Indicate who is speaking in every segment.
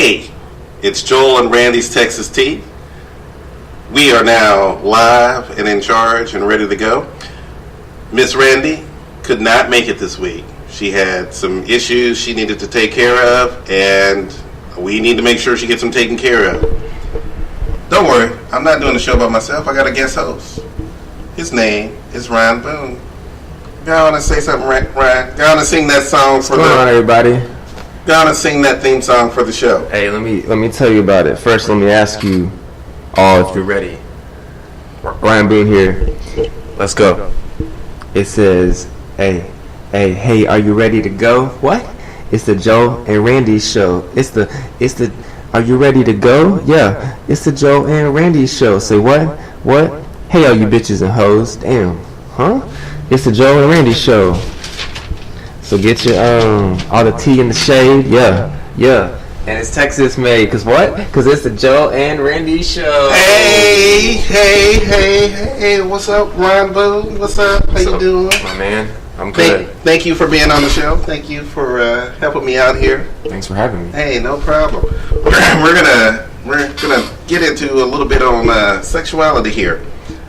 Speaker 1: Hey, it's Joel and Randy's Texas Tea. We are now live and in charge and ready to go. Miss Randy could not make it this week. She had some issues she needed to take care of, and we need to make sure she gets them taken care of. Don't worry, I'm not doing the show by myself. I got a guest host. His name is Ryan Boone. Go on and say something, Ryan. Go on and sing that song for
Speaker 2: What's going on, everybody?
Speaker 1: Go on and sing that theme song for the show.
Speaker 2: Hey, let me tell you about it. First, let me ask you all if you're ready. Ryan Boone here. Let's go. It says, hey, are you ready to go? What? It's the Joe and Randy show. It's the. Are you ready to go? Yeah, it's the Joe and Randy show. Say what? What? Hey, all you bitches and hoes. Damn, huh? It's the Joe and Randy show. So get your all the tea in the shade. Yeah. And it's Texas made. Cause what? Cause it's the Joe and Randy show.
Speaker 1: Hey. What's up, Ryan Boone? What's up? How you doing?
Speaker 2: My man, I'm good.
Speaker 1: Thank you for being on the show. Thank you for helping me out here.
Speaker 2: Thanks for having me.
Speaker 1: Hey, no problem. We're gonna get into a little bit on sexuality here.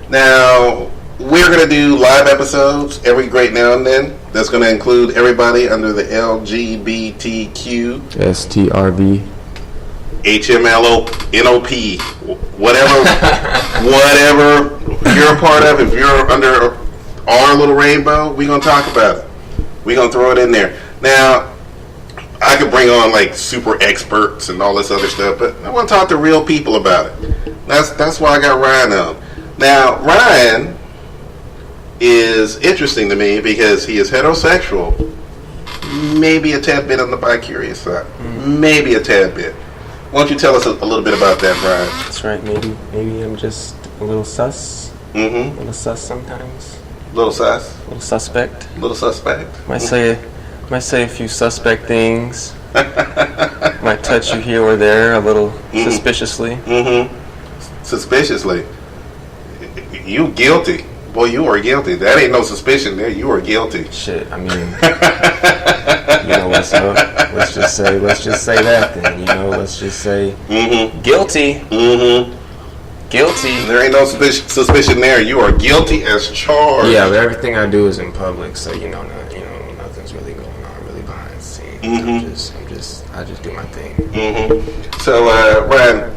Speaker 1: Now, we're gonna do live episodes every great now and then. That's gonna include everybody under the LGBTQ,
Speaker 2: STRV,
Speaker 1: HMLONOP, whatever you're a part of. If you're under our little rainbow, we're gonna talk about it. We're gonna throw it in there. Now, I could bring on like super experts and all this other stuff, but I want to talk to real people about it. That's why I got Ryan on. Now, Ryan is interesting to me because he is heterosexual, maybe a tad bit on the bi-curious side, maybe a tad bit. Why don't you tell us a little bit about that, Ryan?
Speaker 2: That's right. Maybe I'm just a little sus. A little sus sometimes.
Speaker 1: Little sus.
Speaker 2: Little suspect.
Speaker 1: Little suspect.
Speaker 2: Might say a few suspect things. Might touch you here or there a little suspiciously.
Speaker 1: Suspiciously. You guilty. Boy, you are guilty. That ain't no suspicion there. You are guilty.
Speaker 2: Shit, I mean, you know what's up. Let's just say that then. You know, let's just say guilty. Guilty.
Speaker 1: There ain't no suspicion there. You are guilty as charged.
Speaker 2: Yeah, but everything I do is in public, so nothing's really going on really behind the scenes. I just do my thing.
Speaker 1: So, Ryan,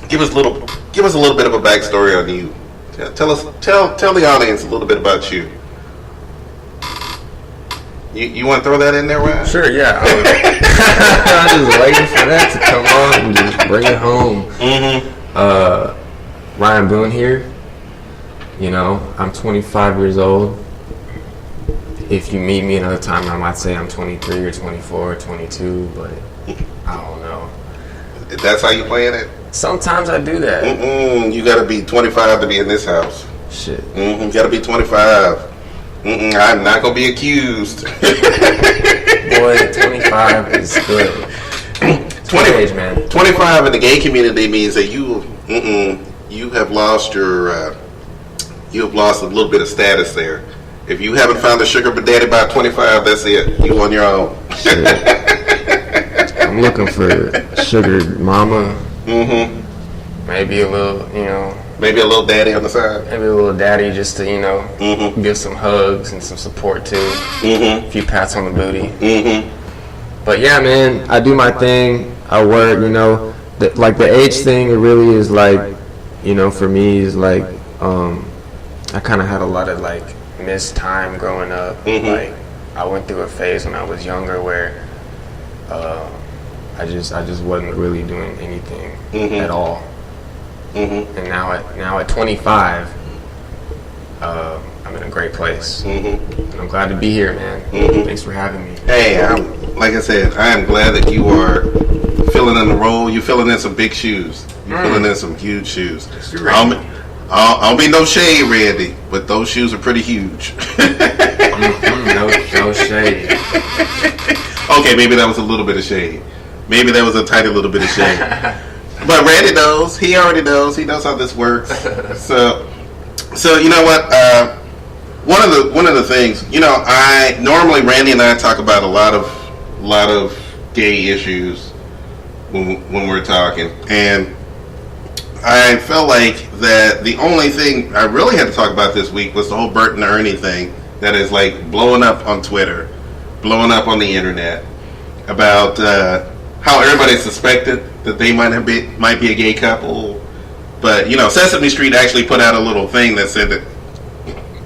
Speaker 1: give us a little bit of a backstory on you. Tell the audience a little bit about you. You want to throw that in there, Ryan?
Speaker 2: Sure, yeah. I'm just waiting for that to come on and just bring it home. Ryan Boone here. You know, I'm 25 years old. If you meet me another time, I might say I'm 23 or 24 or 22, but I don't know.
Speaker 1: That's how you playing it?
Speaker 2: Sometimes I do that.
Speaker 1: You gotta be 25 to be in this house.
Speaker 2: Shit.
Speaker 1: You gotta be 25. I'm not gonna be accused.
Speaker 2: Boy, 25 is good. 20 age, man.
Speaker 1: 25 in the gay community means that you have lost a little bit of status there. If you haven't found a sugar daddy by 25, that's it. You on your own.
Speaker 2: I'm looking for sugar mama. Maybe a little,
Speaker 1: maybe a little daddy on the side.
Speaker 2: Maybe a little daddy just to, give some hugs and some support too. A few pats on the booty. But yeah, man, I do my thing. I work, the age thing, it really is like, for me is like, I kind of had a lot of like missed time growing up. Like I went through a phase when I was younger where I just wasn't really doing anything at all. And now at 25, I'm in a great place. And I'm glad to be here, man. Thanks for having me.
Speaker 1: Hey, like I said, I am glad that you are filling in the role. You're filling in some big shoes. You're filling in some huge shoes. I'll be no shade, Randy, but those shoes are pretty huge.
Speaker 2: No shade.
Speaker 1: Okay, maybe that was a little bit of shade. Maybe that was a tiny little bit of shade. But Randy knows. He already knows. He knows how this works. So you know what? One of the things, Randy and I talk about a lot of gay issues when we're talking, and I felt like that the only thing I really had to talk about this week was the whole Bert and Ernie thing that is like blowing up on Twitter, blowing up on the internet about how everybody suspected that they might be a gay couple, but Sesame Street actually put out a little thing that said that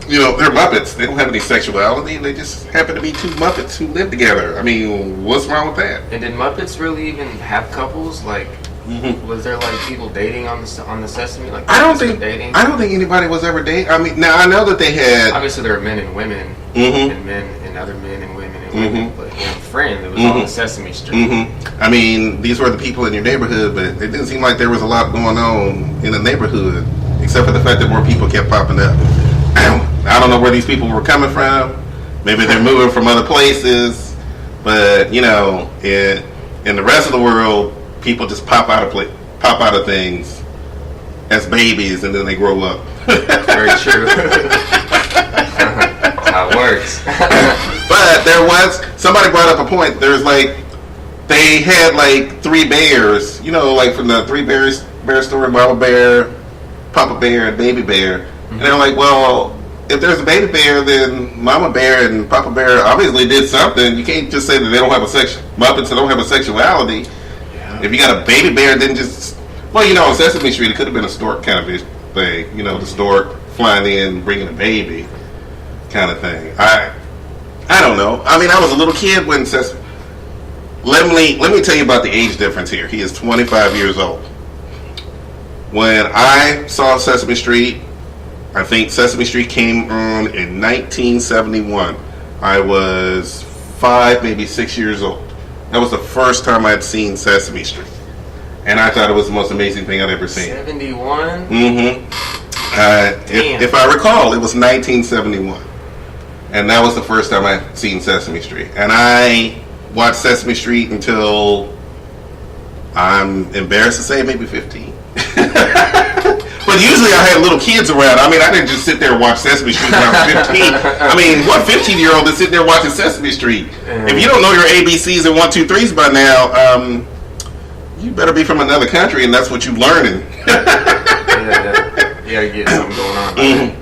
Speaker 1: they're Muppets. They don't have any sexuality. They just happen to be two Muppets who live together. I mean, what's wrong with that?
Speaker 2: And did Muppets really even have couples? Like, was there like people dating on the Sesame? Like,
Speaker 1: I don't think anybody was ever dating. I mean, now I know that they had.
Speaker 2: Obviously, there were men and women, and men and other men and women and women. But Friends, it was on Sesame Street.
Speaker 1: I mean, these were the people in your neighborhood, but it didn't seem like there was a lot going on in the neighborhood, except for the fact that more people kept popping up. I don't know where these people were coming from. Maybe they're moving from other places, but in the rest of the world, people just pop out of things as babies, and then they grow up.
Speaker 2: Very true. That's how it works.
Speaker 1: But somebody brought up a point. There's they had like 3 bears, like from the 3 bear story, Mama Bear, Papa Bear, and Baby Bear. And they're like, well, if there's a baby bear, then Mama Bear and Papa Bear obviously did something. You can't just say that they don't have Muppets that don't have a sexuality. Yeah. If you got a baby bear, then just on Sesame Street, it could have been a stork kind of thing. The stork flying in, bringing a baby, kind of thing. I don't know. I mean, I was a little kid when Sesame. Let me tell you about the age difference here. He is 25 years old. When I saw Sesame Street, I think Sesame Street came on in 1971. I was 5, maybe 6 years old. That was the first time I'd seen Sesame Street. And I thought it was the most amazing thing I'd ever seen.
Speaker 2: 71?
Speaker 1: If I recall, it was 1971. And that was the first time I'd seen Sesame Street. And I watched Sesame Street until, I'm embarrassed to say, maybe 15. But usually I had little kids around. I mean, I didn't just sit there and watch Sesame Street when I was 15. I mean, what 15-year-old is sitting there watching Sesame Street? If you don't know your ABCs and 1, 2, 3s by now, you better be from another country, and that's what you're learning.
Speaker 2: Yeah, you get something going on.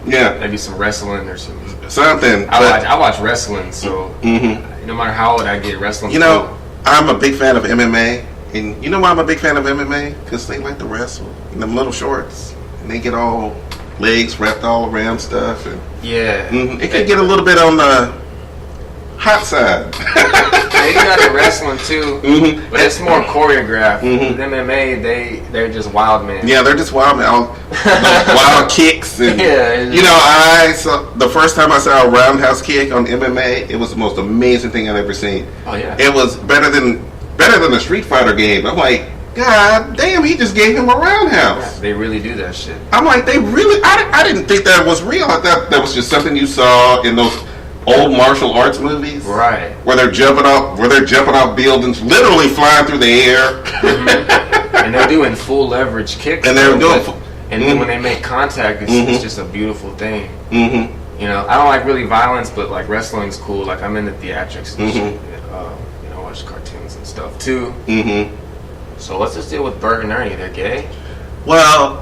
Speaker 1: Yeah.
Speaker 2: Maybe some wrestling or something.
Speaker 1: I
Speaker 2: watch wrestling, so no matter how old I get, wrestling.
Speaker 1: I'm a big fan of MMA. And you know why I'm a big fan of MMA? Because they like to wrestle in them little shorts. And they get all legs wrapped all around stuff. And, it can get a little bit on the hot side.
Speaker 2: They got the wrestling too, but it's more choreographed. With MMA, they're just wild men.
Speaker 1: Yeah, they're just wild men. Wild kicks. And, the first time I saw a roundhouse kick on MMA, it was the most amazing thing I'd ever seen.
Speaker 2: Oh yeah.
Speaker 1: It was better than a Street Fighter game. I'm like, God damn, he just gave him a roundhouse.
Speaker 2: Yeah, they really do that shit.
Speaker 1: I'm like, they really? I didn't think that was real. I thought that was just something you saw in those old martial arts movies,
Speaker 2: right?
Speaker 1: Where they're jumping off buildings, literally flying through the air,
Speaker 2: and they're doing full leverage kicks.
Speaker 1: And they're doing,
Speaker 2: and then when they make contact, it's just a beautiful thing. I don't like really violence, but like wrestling's cool. Like I'm into theatrics and shit. I watch cartoons and stuff too. So let's just deal with Bert and Ernie. They're gay.
Speaker 1: Well,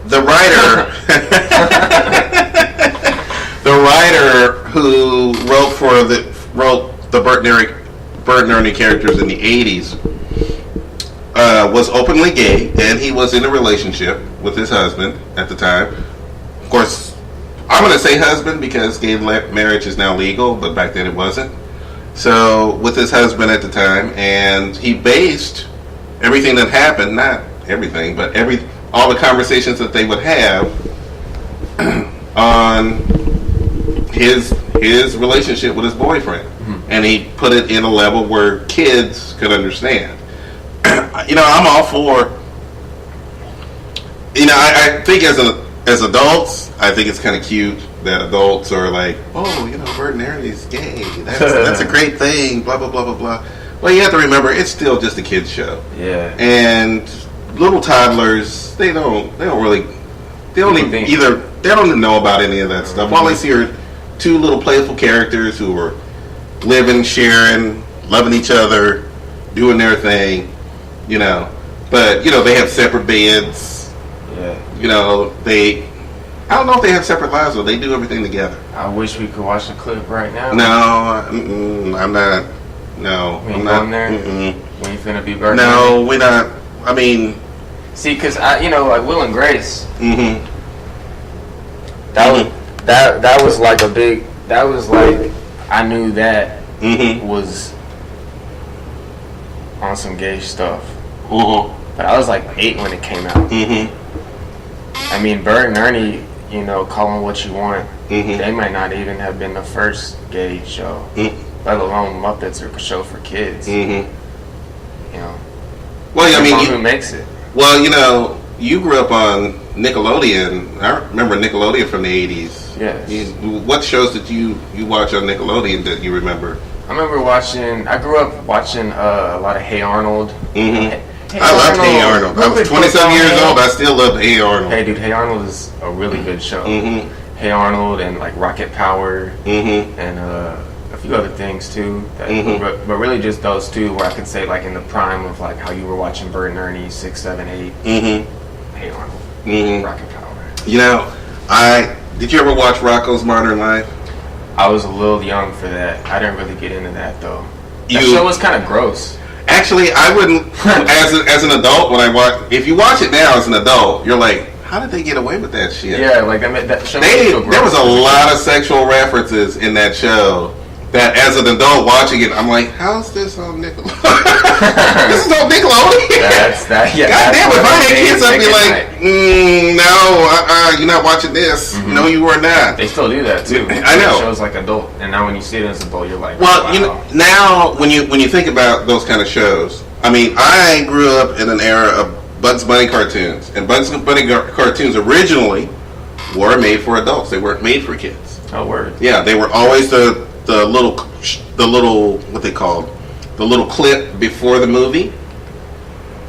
Speaker 1: the writer who wrote the Bert and Ernie characters in the 80s was openly gay, and he was in a relationship with his husband at the time. Of course, I'm going to say husband because gay marriage is now legal, but back then it wasn't. So with his husband at the time, and he based everything that happened, not everything, but all the conversations that they would have on his relationship with his boyfriend. And he put it in a level where kids could understand. I'm all for, I think as adults, I think it's kind of cute that adults are like, oh, Bert and Ernie's gay. That's a great thing, blah, blah, blah, blah, blah. Well, you have to remember, it's still just a kid's show.
Speaker 2: Yeah.
Speaker 1: And little toddlers, they don't even know about any of that stuff. All they see are 2 little playful characters who are living, sharing, loving each other, doing their thing. you know. But you know, they have separate beds.
Speaker 2: Yeah.
Speaker 1: You know, I don't know if they have separate lives, but they do everything together.
Speaker 2: I wish we could watch the clip right now.
Speaker 1: No, I'm not. No,
Speaker 2: We
Speaker 1: I'm
Speaker 2: ain't
Speaker 1: not.
Speaker 2: going there? We ain't finna be burning.
Speaker 1: No, we're not. I mean,
Speaker 2: see, cause like Will and Grace.
Speaker 1: mm-hmm.
Speaker 2: That was like a big. That was like I knew that
Speaker 1: Mm-hmm.
Speaker 2: was on some gay stuff.
Speaker 1: Mm-hmm.
Speaker 2: But I was like 8 when it came out.
Speaker 1: Mm-hmm.
Speaker 2: I mean, Bert and Ernie, you know, Call 'Em What You Want.
Speaker 1: Mm-hmm.
Speaker 2: They might not even have been the first gay show, let alone Muppets or a show for kids.
Speaker 1: Mm-hmm.
Speaker 2: You know.
Speaker 1: Well, I mean,
Speaker 2: who makes it?
Speaker 1: Well, you know, you grew up on Nickelodeon. I remember Nickelodeon from the 80s.
Speaker 2: Yes.
Speaker 1: What shows did you watch on Nickelodeon that you remember?
Speaker 2: I remember I grew up watching a lot of Hey Arnold.
Speaker 1: Mm-hmm.
Speaker 2: Hey
Speaker 1: I loved Hey Arnold. I was 27 years old. I still loved Hey Arnold.
Speaker 2: Hey, dude, Hey Arnold is a really good show.
Speaker 1: Mm-hmm.
Speaker 2: Hey Arnold and like Rocket Power
Speaker 1: Mm-hmm.
Speaker 2: and a few other things too.
Speaker 1: Mm-hmm.
Speaker 2: But really just those two where I could say like in the prime of like how you were watching Bert and Ernie 6, 7, 8.
Speaker 1: Mm-hmm.
Speaker 2: Hey Arnold.
Speaker 1: Mm-hmm.
Speaker 2: Rocket Power.
Speaker 1: You know, did you ever watch Rocko's Modern Life?
Speaker 2: I was a little young for that. I didn't really get into that though. That
Speaker 1: You-
Speaker 2: show was kind of gross.
Speaker 1: Actually, I wouldn't. as an adult, when I watch, if you watch it now as an adult, you're like, how did they get away with that shit?
Speaker 2: Yeah, like that show.
Speaker 1: There was a lot of sexual references in that show. That as an adult watching it, I'm like, how's this on Nickelodeon? This is on Nickelodeon.
Speaker 2: Yeah.
Speaker 1: God damn, if I had kids, I'd be like,
Speaker 2: night.
Speaker 1: no, you're not watching this.
Speaker 2: Mm-hmm.
Speaker 1: No, you are not.
Speaker 2: They still do that too.
Speaker 1: I know.
Speaker 2: It shows like adult, and now when you see it as adult, you're like,
Speaker 1: Well,
Speaker 2: wow.
Speaker 1: you know, now when you think about those kind of shows, I mean, I grew up in an era of Bugs Bunny cartoons, and Bugs Bunny cartoons originally were made for adults. They weren't made for kids.
Speaker 2: Oh, word.
Speaker 1: Yeah, they were always the little what they called the little clip before the movie,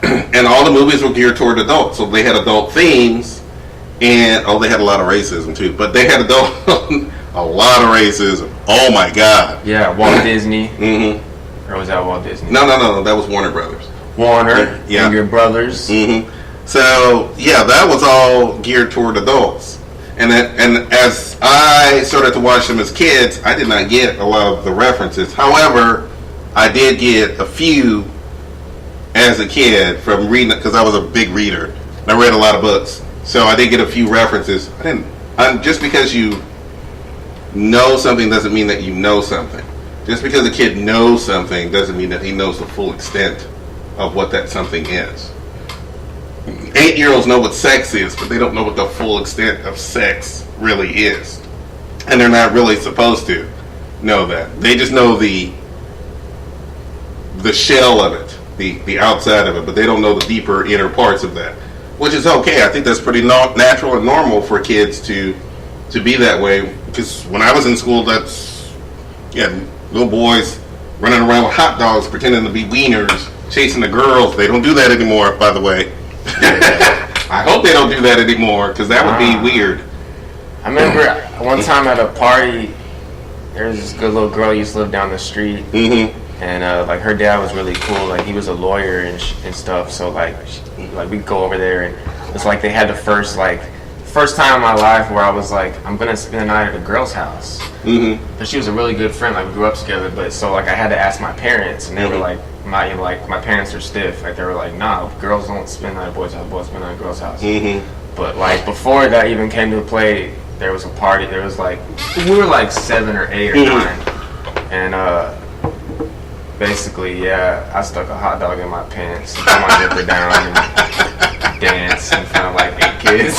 Speaker 1: and all the movies were geared toward adults, so they had adult themes, and they had a lot of racism too, but they had a lot of racism. Oh my God.
Speaker 2: Yeah, Walt Disney.
Speaker 1: Mm-hmm.
Speaker 2: Or was that Walt Disney?
Speaker 1: No, that was Warner Brothers.
Speaker 2: Warner.
Speaker 1: Yeah.
Speaker 2: And your brothers.
Speaker 1: Mm-hmm. So yeah, that was all geared toward adults. And as I started to watch them as kids, I did not get a lot of the references. However, I did get a few as a kid from reading, because I was a big reader. And I read a lot of books. So I did get a few references. Just because you know something doesn't mean that you know something. Just because a kid knows something doesn't mean that he knows the full extent of what that something is. 8-year-olds know what sex is, but they don't know what the full extent of sex really is. And they're not really supposed to know that. They just know the shell of it, the outside of it, but they don't know the deeper inner parts of that. Which is okay. I think that's pretty natural and normal for kids to be that way. Because when I was in school, little boys running around with hot dogs pretending to be wieners, chasing the girls. They don't do that anymore, by the way. I hope they don't do that anymore, because that would be weird.
Speaker 2: I remember one time at a party, there was this good little girl who used to live down the street, and like her dad was really cool. Like he was a lawyer and stuff. So like we'd go over there, and it's like they had the first time in my life where I was like, I'm gonna spend the night at a girl's house. But she was a really good friend. Like we grew up together. But so like I had to ask my parents, and they were like, my parents are stiff. Like they were like, nah, girls don't spend the night at boys' house. Boys spend the night at girls' house. But like before that even came to play, there was a party. There was like we were like 7 or 8 or 9, and basically I stuck a hot dog in my pants, put my zipper down, and danced in front of like 8 kids.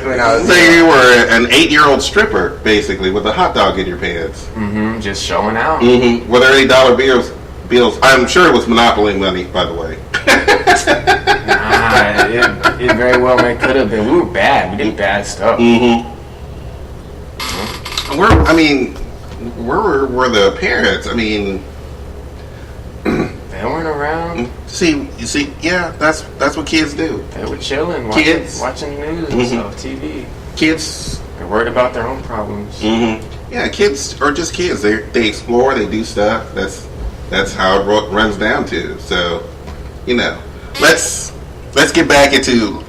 Speaker 2: When I was
Speaker 1: So you were an 8-year-old stripper, basically, with a hot dog in your pants.
Speaker 2: just showing out.
Speaker 1: Were there any dollar bills? I'm sure it was Monopoly money, by the way.
Speaker 2: Nah, it very well could have been. We were bad. We did bad stuff.
Speaker 1: Where were the parents? I mean,
Speaker 2: They weren't around.
Speaker 1: you see, yeah, that's what kids do.
Speaker 2: They were chilling, watching news and stuff, TV.
Speaker 1: Kids,
Speaker 2: They're worried about their own problems.
Speaker 1: yeah, kids are just kids. They explore, they do stuff. That's how it runs down to. So, you know. let's get back into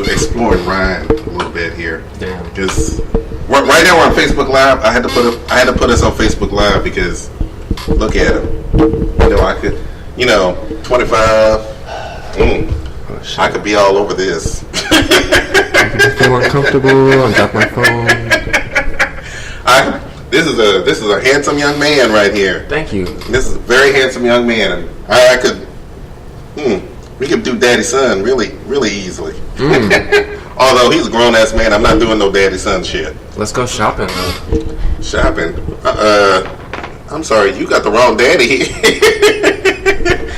Speaker 1: exploring Ryan a little bit here.
Speaker 2: Damn.
Speaker 1: Because right now we're on Facebook Live. I had to put us on Facebook Live because look at him. I could, 25. I could be all over this.
Speaker 2: I feel uncomfortable. I got my phone.
Speaker 1: This is a handsome young man right here.
Speaker 2: Thank you.
Speaker 1: This is a very handsome young man, and we could do daddy son really, really easily. Although he's a grown ass man, I'm not doing no daddy son shit.
Speaker 2: Let's go shopping though.
Speaker 1: Shopping? I'm sorry, you got the wrong daddy here.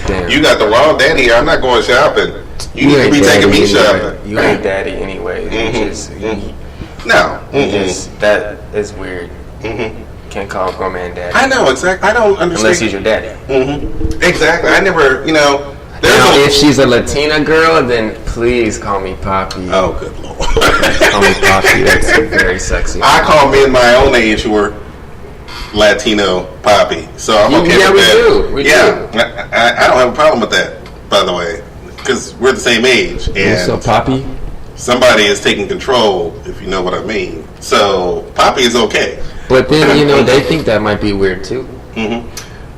Speaker 2: Damn.
Speaker 1: You got the wrong daddy here. I'm not going shopping. You need to be taking me shopping.
Speaker 2: You ain't daddy anyway.
Speaker 1: No.
Speaker 2: That is weird. Can't call a grown man daddy.
Speaker 1: I know, exactly. I don't understand.
Speaker 2: Unless he's your daddy.
Speaker 1: Exactly. I never,
Speaker 2: Now, if she's a Latina girl, then please call me Poppy.
Speaker 1: Oh, good Lord.
Speaker 2: Call me Poppy. That's very sexy.
Speaker 1: I call men my own age who are Latino Poppy. So I'm okay with that.
Speaker 2: We do.
Speaker 1: I don't have a problem with that, by the way. Because we're the same age. And
Speaker 2: so Poppy?
Speaker 1: Somebody is taking control, if you know what I mean. So Poppy is okay.
Speaker 2: But then, they think that might be weird too.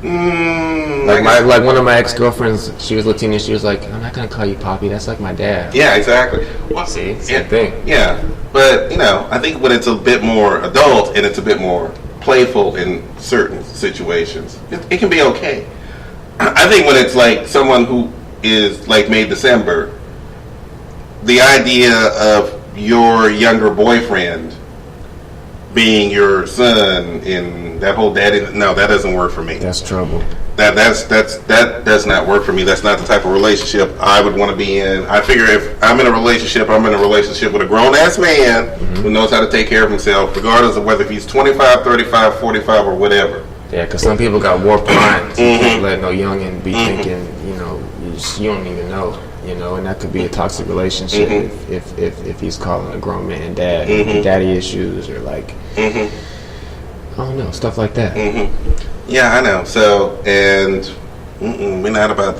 Speaker 2: Like one of my ex-girlfriends, she was Latina. She was like, "I'm not gonna call you Poppy. That's like my dad."
Speaker 1: Yeah, exactly. Well,
Speaker 2: see, same thing.
Speaker 1: Yeah, but I think when it's a bit more adult and it's a bit more playful in certain situations, it can be okay. I think when it's like someone who is like May December, the idea of your younger boyfriend being your son and that whole daddy, no, that doesn't work for me.
Speaker 2: That's trouble.
Speaker 1: That does not work for me. That's not the type of relationship I would want to be in. I figure if I'm in a relationship with a grown ass man who knows how to take care of himself, regardless of whether he's 25, 35, 45, or whatever.
Speaker 2: Yeah, because some people got warped minds. You can't let no youngin' be thinking, you don't even know. And that could be a toxic relationship if he's calling a grown man dad, daddy issues, or like, I don't know, stuff like that.
Speaker 1: Yeah, I know. So, and we're not about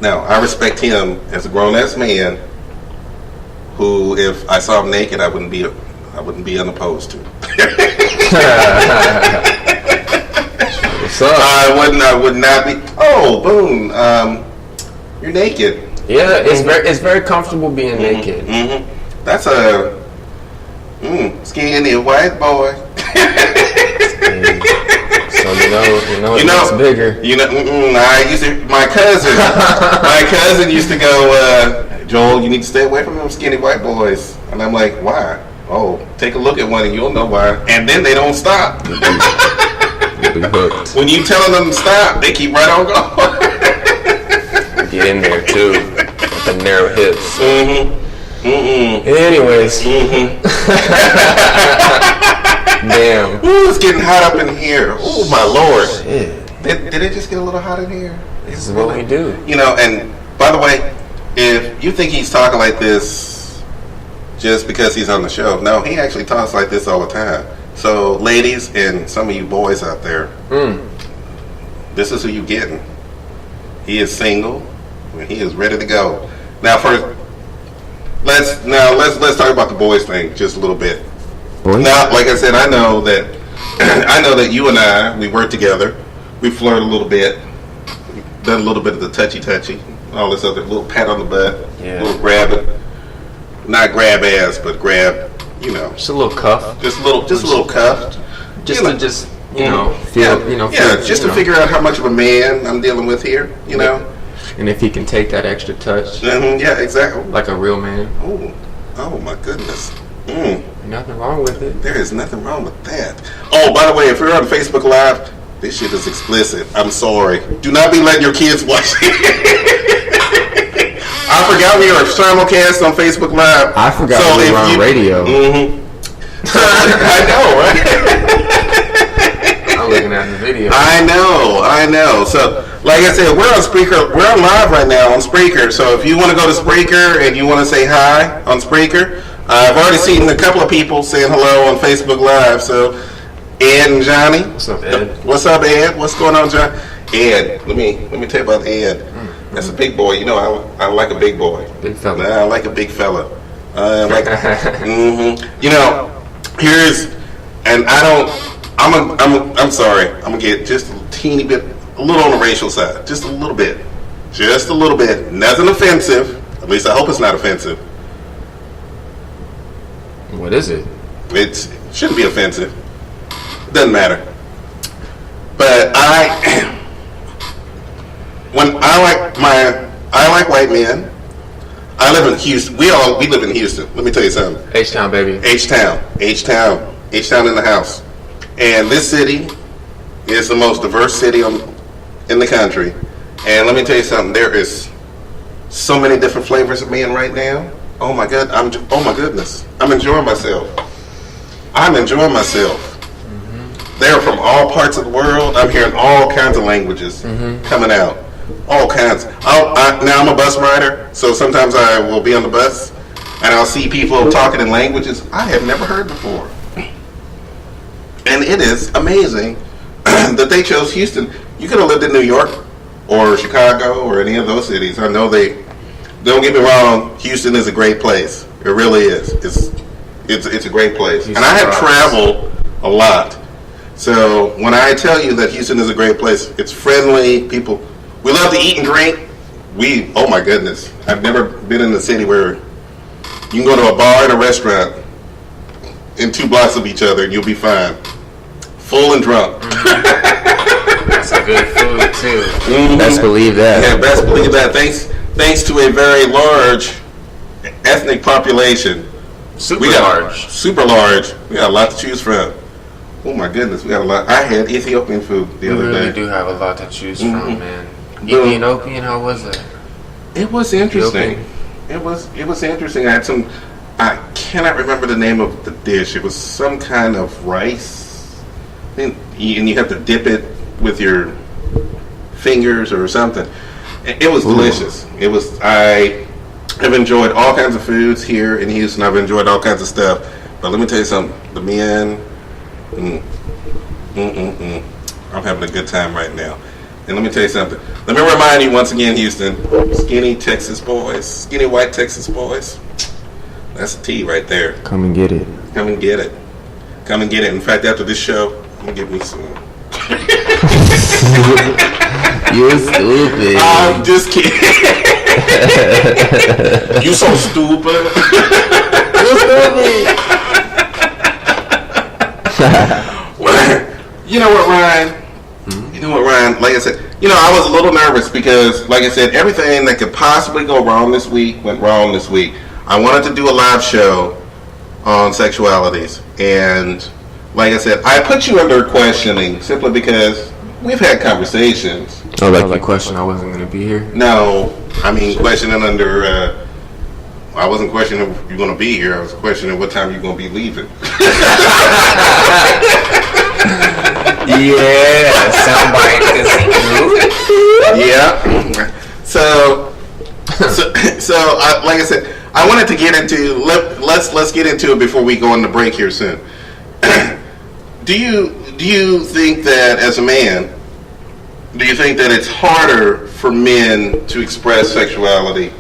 Speaker 1: Now, I respect him as a grown ass man who, if I saw him naked, I wouldn't be unopposed to.
Speaker 2: What's up?
Speaker 1: I would not be. Oh, boom! You're naked.
Speaker 2: Yeah, it's very comfortable being naked.
Speaker 1: That's a skinny white boy.
Speaker 2: So it's bigger.
Speaker 1: I used to. My cousin used to go. Joel, you need to stay away from them skinny white boys. And I'm like, why? Oh, take a look at one and you'll know why. And then they don't stop. When you telling them to stop, they keep right on going.
Speaker 2: Get in there too, with the narrow hips. Anyways. Damn.
Speaker 1: Ooh, it's getting hot up in here. Ooh, my Lord.
Speaker 2: Shit.
Speaker 1: Did it just get a little hot in here?
Speaker 2: This is what we do.
Speaker 1: And by the way, if you think he's talking like this just because he's on the show, no, he actually talks like this all the time. So, ladies and some of you boys out there, this is who you getting. He is single. He is ready to go. Now, first, let's talk about the boys thing just a little bit. Boys? Now, like I said, I know that you and I, we work together. We flirt a little bit. We've done a little bit of the touchy, all this other little pat on the butt, little grab it, not grab ass, but grab,
Speaker 2: just a little cuff,
Speaker 1: just a little cuff,
Speaker 2: just to
Speaker 1: figure out how much of a man I'm dealing with here,
Speaker 2: and if he can take that extra touch,
Speaker 1: yeah, exactly,
Speaker 2: like a real man.
Speaker 1: Oh my goodness.
Speaker 2: Nothing wrong with it.
Speaker 1: There is nothing wrong with that. Oh, by the way, if you're on Facebook Live, this shit is explicit. I'm sorry. Do not be letting your kids watch it. I forgot we are simulcast on Facebook Live.
Speaker 2: I forgot we were on radio.
Speaker 1: I know, right?
Speaker 2: I'm looking at the video.
Speaker 1: I know. So, like I said, we're on Spreaker. We're on live right now on Spreaker. So if you want to go to Spreaker and you want to say hi on Spreaker, I've already seen a couple of people saying hello on Facebook Live. So, Ed and Johnny.
Speaker 2: What's up, Ed?
Speaker 1: What's up, Ed? What's going on, John? Ed, let me tell you about Ed. That's a big boy. You know, I like a big boy.
Speaker 2: Big fella.
Speaker 1: I like a big fella. You know, I'm sorry. I'm gonna get just a teeny bit, a little on the racial side, just a little bit. Nothing offensive. At least I hope it's not offensive.
Speaker 2: What is it?
Speaker 1: It shouldn't be offensive. Doesn't matter. But I like white men. I live in Houston. We live in Houston. Let me tell you something.
Speaker 2: H-Town, baby.
Speaker 1: H-Town in the house. And this city is the most diverse city in the country. And let me tell you something. There is so many different flavors of men right now. Oh my goodness. I'm enjoying myself. They're from all parts of the world. I'm hearing all kinds of languages coming out. All kinds. Now I'm a bus rider, so sometimes I will be on the bus and I'll see people talking in languages I have never heard before. And it is amazing that they chose Houston. You could have lived in New York or Chicago or any of those cities. I know don't get me wrong, Houston is a great place. It really is. It's a great place. Houston, and I have traveled a lot. So when I tell you that Houston is a great place, it's friendly. People, we love to eat and drink. Oh my goodness. I've never been in a city where you can go to a bar and a restaurant in 2 blocks of each other and you'll be fine. Full and drunk.
Speaker 2: That's a good food too.
Speaker 1: Best believe that. Yeah, best believe that. Thanks to a very large ethnic population. Super large. We got a lot to choose from. Oh my goodness, we got a lot. I had Ethiopian food the other day.
Speaker 2: We really do have a lot to choose from, man. Ethiopian, how was it?
Speaker 1: It was interesting. It was interesting. I cannot remember the name of the dish. It was some kind of rice, and you have to dip it with your fingers or something. It was delicious. I have enjoyed all kinds of foods here in Houston. I've enjoyed all kinds of stuff. But let me tell you something. The men, I'm having a good time right now. And let me tell you something. Let me remind you once again, Houston, skinny white Texas boys. That's a T right there.
Speaker 2: Come and get it.
Speaker 1: In fact, after this show, I'm going to get me some.
Speaker 2: You're stupid.
Speaker 1: I'm just kidding. You so stupid.
Speaker 2: You're stupid.
Speaker 1: You know what, Ryan? Like I said, I was a little nervous because, like I said, everything that could possibly go wrong this week went wrong this week. I wanted to do a live show on sexualities, and like I said, I put you under questioning simply because we've had conversations.
Speaker 2: Oh, like the question I wasn't going to be here?
Speaker 1: No, I mean questioning under. I wasn't questioning if you're going to be here. I was questioning what time you're going to be leaving.
Speaker 2: Yeah, soundbite.
Speaker 1: Yeah. So, like I said, I wanted to get into. Let's get into it before we go on the break here soon. Do you think that as a man, do you think that it's harder for men to express sexuality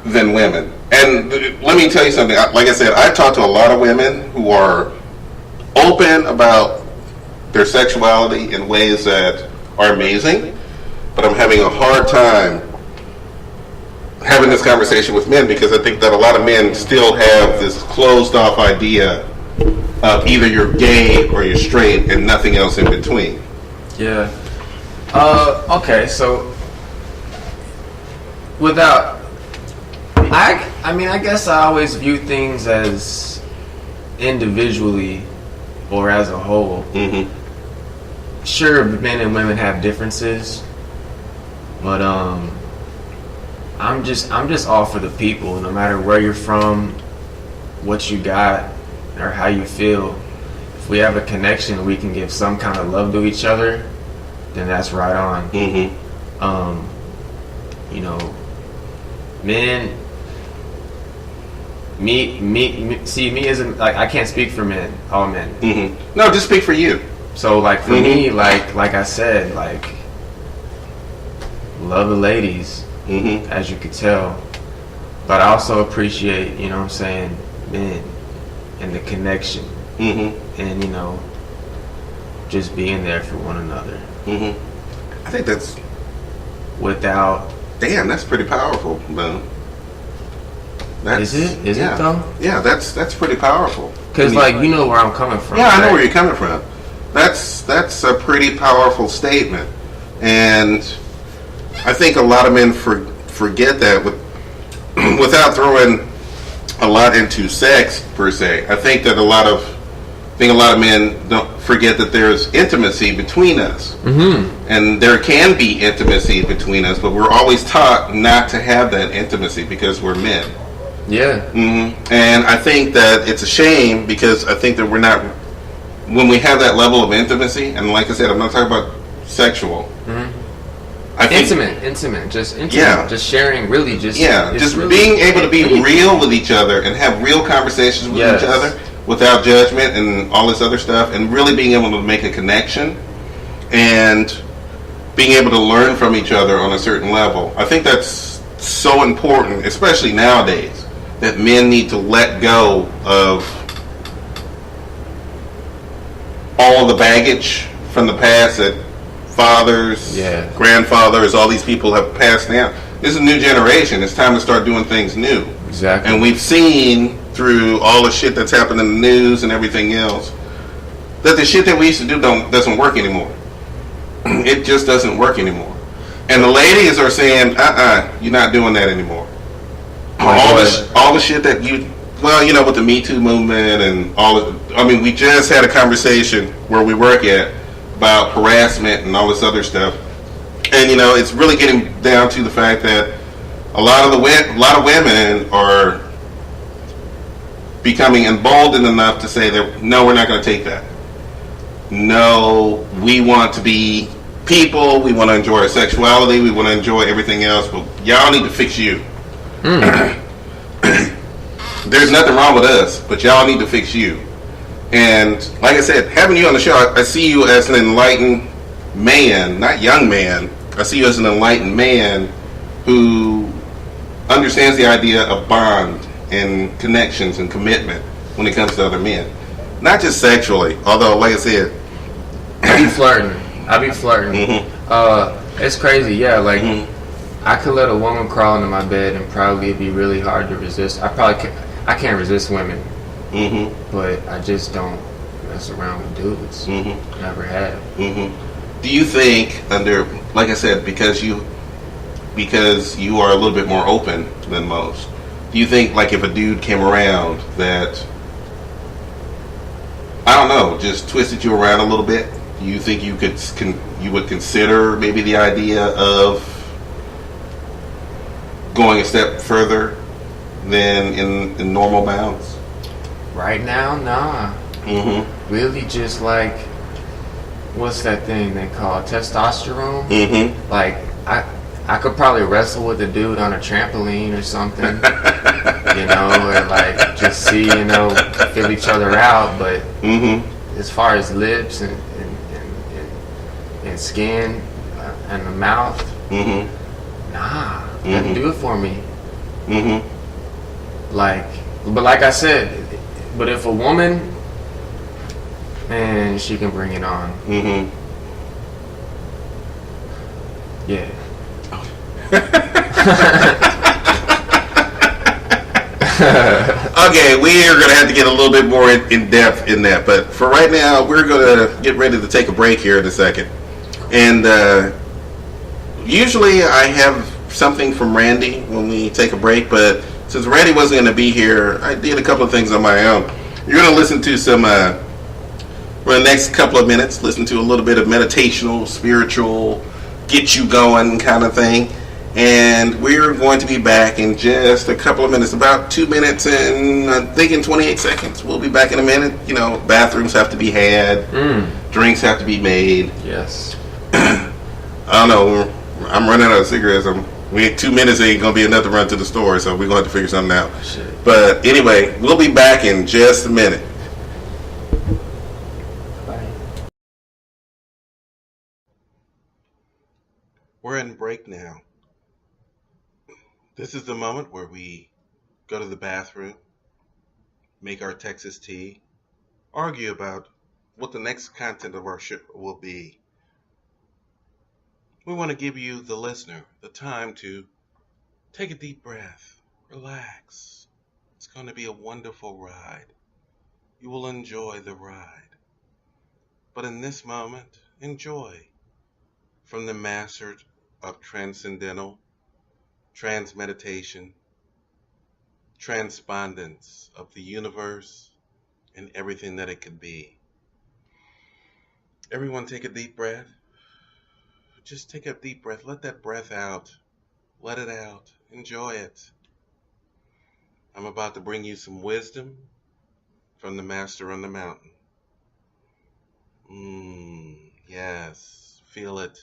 Speaker 1: than women? And let me tell you something. Like I said, I've talked to a lot of women who are open about their sexuality in ways that are amazing, but I'm having a hard time having this conversation with men because I think that a lot of men still have this closed off idea of either you're gay or you're straight and nothing else in between.
Speaker 2: Yeah. Okay, so I guess I always view things as individually or as a whole. Mm-hmm. Sure, men and women have differences, but I'm just all for the people. No matter where you're from, what you got, or how you feel. If we have a connection, we can give some kind of love to each other, then that's right on. Mm-hmm. Men. Me isn't like I can't speak for men, all men.
Speaker 1: Mm-hmm. No, just speak for you.
Speaker 2: So like for me, like I said, like love the ladies, as you could tell. But I also appreciate, you know what I'm saying, men and the connection. And, you know, just being there for one another.
Speaker 1: I think that's...
Speaker 2: Without...
Speaker 1: Damn, that's pretty powerful, man.
Speaker 2: Is it? Is it, though?
Speaker 1: Yeah, that's pretty powerful.
Speaker 2: Because, like, you know where I'm coming from.
Speaker 1: Yeah, I know where you're coming from. That's a pretty powerful statement. And I think a lot of men forget that without throwing a lot into sex, per se. I think that a lot of men don't forget that there's intimacy between us. And there can be intimacy between us, but we're always taught not to have that intimacy because we're men.
Speaker 2: Yeah.
Speaker 1: And I think that it's a shame because I think that we're not, when we have that level of intimacy, and like I said, I'm not talking about sexual. I think, intimate, just intimate, just sharing, really, just really being able to be real with each other and have real conversations with each other without judgment and all this other stuff, and really being able to make a connection and being able to learn from each other on a certain level. I think that's so important, especially nowadays, that men need to let go of all the baggage from the past that fathers, grandfathers, all these people have passed down. This is a new generation. It's time to start doing things new.
Speaker 2: Exactly.
Speaker 1: And we've seen through all the shit that's happened in the news and everything else that the shit that we used to do doesn't work anymore. It just doesn't work anymore. And the ladies are saying, you're not doing that anymore. All the shit that with the Me Too movement and we just had a conversation where we work at about harassment and all this other stuff. And, it's really getting down to the fact that a lot of women are becoming emboldened enough to say that, no, we're not going to take that. No, we want to be people. We want to enjoy our sexuality. We want to enjoy everything else. But y'all need to fix you. There's nothing wrong with us, but y'all need to fix you. And like I said, having you on the show, I see you as an enlightened man, not young man. I see you as an enlightened man who understands the idea of bond and connections and commitment when it comes to other men. Not just sexually, although, like I said,
Speaker 2: I be flirting. It's crazy, I could let a woman crawl into my bed and probably it'd be really hard to resist. I can't resist women, but I just don't mess around with dudes. Never have.
Speaker 1: Do you think, like I said, because you are a little bit more open than most, do you think, like, if a dude came around that, I don't know, just twisted you around a little bit, do you think you would consider maybe the idea of going a step further than in normal bounds?
Speaker 2: Right now, nah. Really, just like, what's that thing they call testosterone? Like, I could probably wrestle with a dude on a trampoline or something, or like just see, feel each other out. But as far as lips and skin and the mouth, nah, doesn't do it for me. But like I said, but if a woman, man, she can bring it on. Yeah.
Speaker 1: Okay, we are going to have to get a little bit more in depth in that, but for right now, we're going to get ready to take a break here in a second. And usually I have something from Randy when we take a break, but since Randy wasn't going to be here, I did a couple of things on my own. You're going to listen to some, for the next couple of minutes, listen to a little bit of meditational, spiritual, get you going kind of thing. And we're going to be back in just a couple of minutes, about 2 minutes and I'm thinking 28 seconds. We'll be back in a minute. Bathrooms have to be had, drinks have to be made.
Speaker 2: Yes.
Speaker 1: I don't know. I'm running out of cigarettes. 2 minutes ain't gonna be enough to run to the store, so we're gonna have to figure something out.
Speaker 2: Shit.
Speaker 1: But anyway, we'll be back in just a minute. We're in break now. This is the moment where we go to the bathroom, make our Texas tea, argue about what the next content of our show will be. We want to give you, the listener, the time to take a deep breath, relax. It's going to be a wonderful ride. You will enjoy the ride. But in this moment, enjoy from the master of transcendental, transmeditation, transpondence of the universe and everything that it could be. Everyone take a deep breath. Just take a deep breath. Let that breath out. Let it out. Enjoy it. I'm about to bring you some wisdom from the master on the mountain. Yes. Feel it.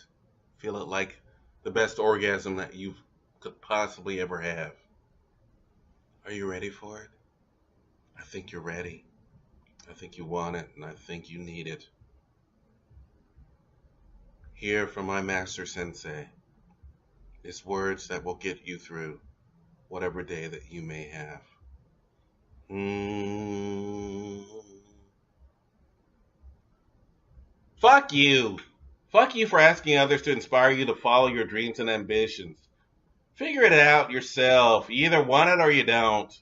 Speaker 1: Feel it like the best orgasm that you could possibly ever have. Are you ready for it? I think you're ready. I think you want it, and I think you need it. Hear from my master sensei. It's words that will get you through whatever day that you may have. Fuck you. Fuck you for asking others to inspire you to follow your dreams and ambitions. Figure it out yourself. You either want it or you don't.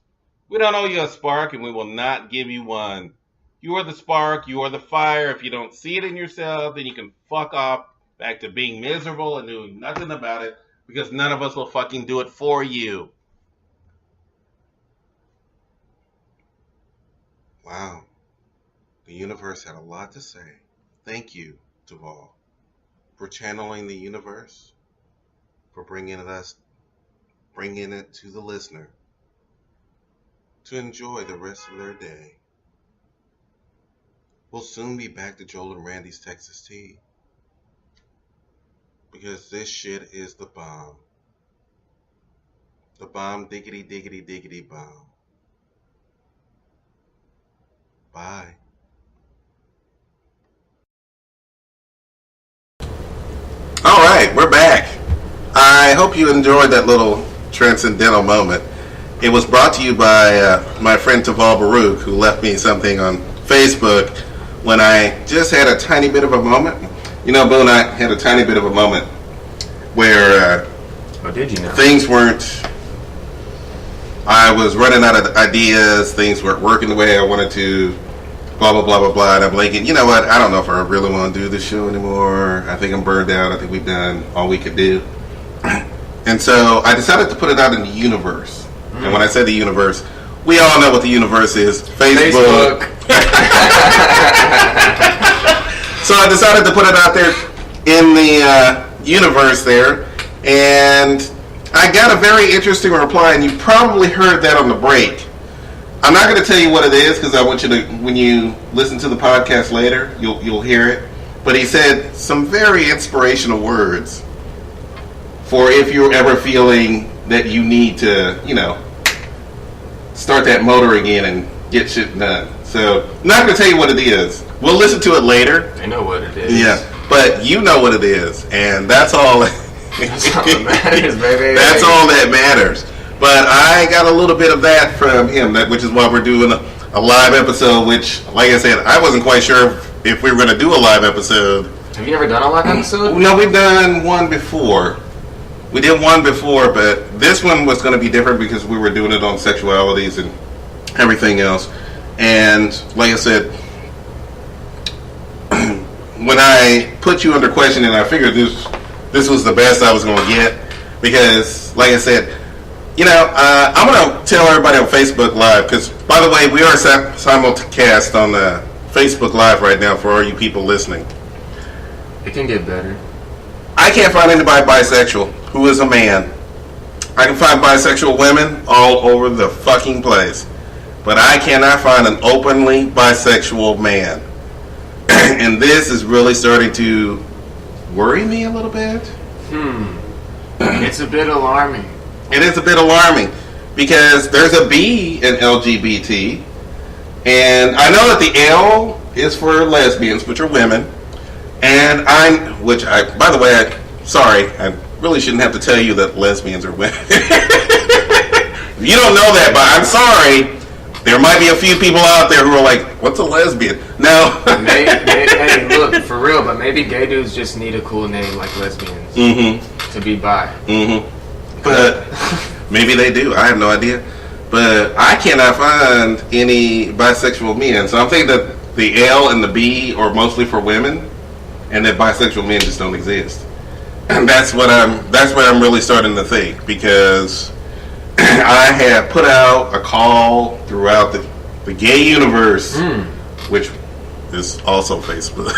Speaker 1: We don't owe you a spark, and we will not give you one. You are the spark. You are the fire. If you don't see it in yourself, then you can fuck off back to being miserable and doing nothing about it, because none of us will fucking do it for you. Wow. The universe had a lot to say. Thank you, Duval, for channeling the universe, for bringing it to the listener to enjoy the rest of their day. We'll soon be back to Joel and Randy's Texas Tea, because this shit is the bomb. The bomb, diggity, diggity, diggity bomb. Bye. All right, we're back. I hope you enjoyed that little transcendental moment. It was brought to you by my friend Taval Baruch, who left me something on Facebook when I just had a tiny bit of a moment. You know, Boone, I had a tiny bit of a moment where
Speaker 2: did you know?
Speaker 1: Things weren't... I was running out of ideas. Things weren't working the way I wanted to. Blah, blah, blah, blah, blah. And I'm like, you know what? I don't know if I really want to do this show anymore. I think I'm burned out. I think we've done all we could do. And so I decided to put it out in the universe. And when I say the universe, we all know what the universe is. Facebook. So I decided to put it out there in the universe there. And I got a very interesting reply. And you probably heard that on the break. I'm not going to tell you what it is, because I want you to, when you listen to the podcast later, you'll hear it. But he said some very inspirational words for if you're ever feeling that you need to, you know, start that motor again and get shit done. So, I'm not going to tell you what it is. We'll listen to it later.
Speaker 2: I know what it is.
Speaker 1: Yeah, but you know what it is, and that's all.
Speaker 2: That's all that matters, baby.
Speaker 1: That's all that matters. But I got a little bit of that from him, which is why we're doing a live episode, which, like I said, I wasn't quite sure if we were going to do a live episode.
Speaker 2: Have you ever done a live episode?
Speaker 1: No, we've done one before. We did one before, but this one was going to be different because we were doing it on sexualities and everything else. And like I said, when I put you under question, and I figured this was the best I was going to get, because, like I said, you know, I'm going to tell everybody on Facebook Live, because, by the way, we are simulcast on Facebook Live right now for all you people listening.
Speaker 2: It can get better.
Speaker 1: I can't find anybody bisexual who is a man. I can find bisexual women all over the fucking place, but I cannot find an openly bisexual man. And this is really starting to worry me a little bit.
Speaker 2: It's a bit alarming.
Speaker 1: It is a bit alarming, because there's a B in LGBT, and I know that the L is for lesbians, which are women, and by the way, really shouldn't have to tell you that lesbians are women. You don't know that, but I'm sorry. There might be a few people out there who are like, "What's a lesbian?" No.
Speaker 2: Hey, look, for real, but maybe gay dudes just need a cool name like lesbians to be bi.
Speaker 1: But maybe they do. I have no idea. But I cannot find any bisexual men. So I'm thinking that the L and the B are mostly for women, and that bisexual men just don't exist. And that's what I'm really starting to think, because I have put out a call throughout the gay universe, which is also Facebook.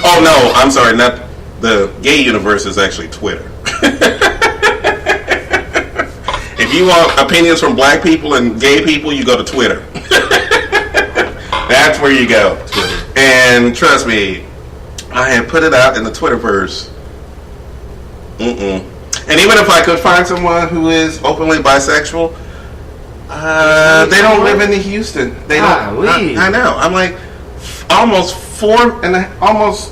Speaker 1: Oh no, I'm sorry, not the gay universe is actually Twitter. If you want opinions from black people and gay people, you go to Twitter. That's where you go. Twitter. And trust me, I have put it out in the Twitterverse. And even if I could find someone who is openly bisexual, they don't live in Houston. They don't. I know. I'm like almost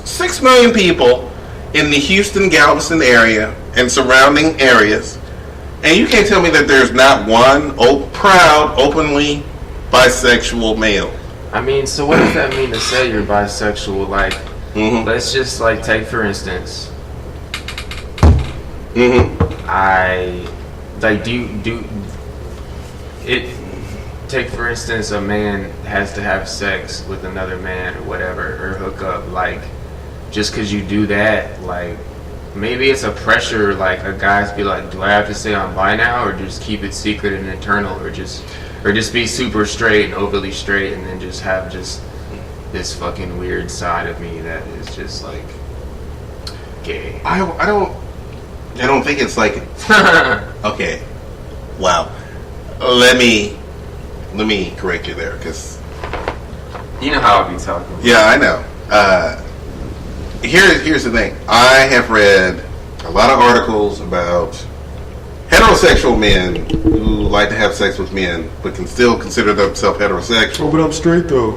Speaker 1: 6 million people in the Houston, Galveston area and surrounding areas, and you can't tell me that there's not one proud, openly bisexual male.
Speaker 2: I mean, so what does that mean to say you're bisexual? Like, let's just like take for instance. I like do it. Take for instance, a man has to have sex with another man or whatever, or hook up. Like, just because you do that, like, maybe it's a pressure. Like, a guy's be like, do I have to say I'm bi now, or just keep it secret and internal, or just be super straight and overly straight, and then just have just this fucking weird side of me that is just like gay.
Speaker 1: I don't think it's like okay. Wow. Let me correct you there, because
Speaker 2: you know how I be talking.
Speaker 1: Yeah, I know. Here's the thing. I have read a lot of articles about heterosexual men who like to have sex with men, but can still consider themselves heterosexual.
Speaker 3: Oh, but I'm straight though.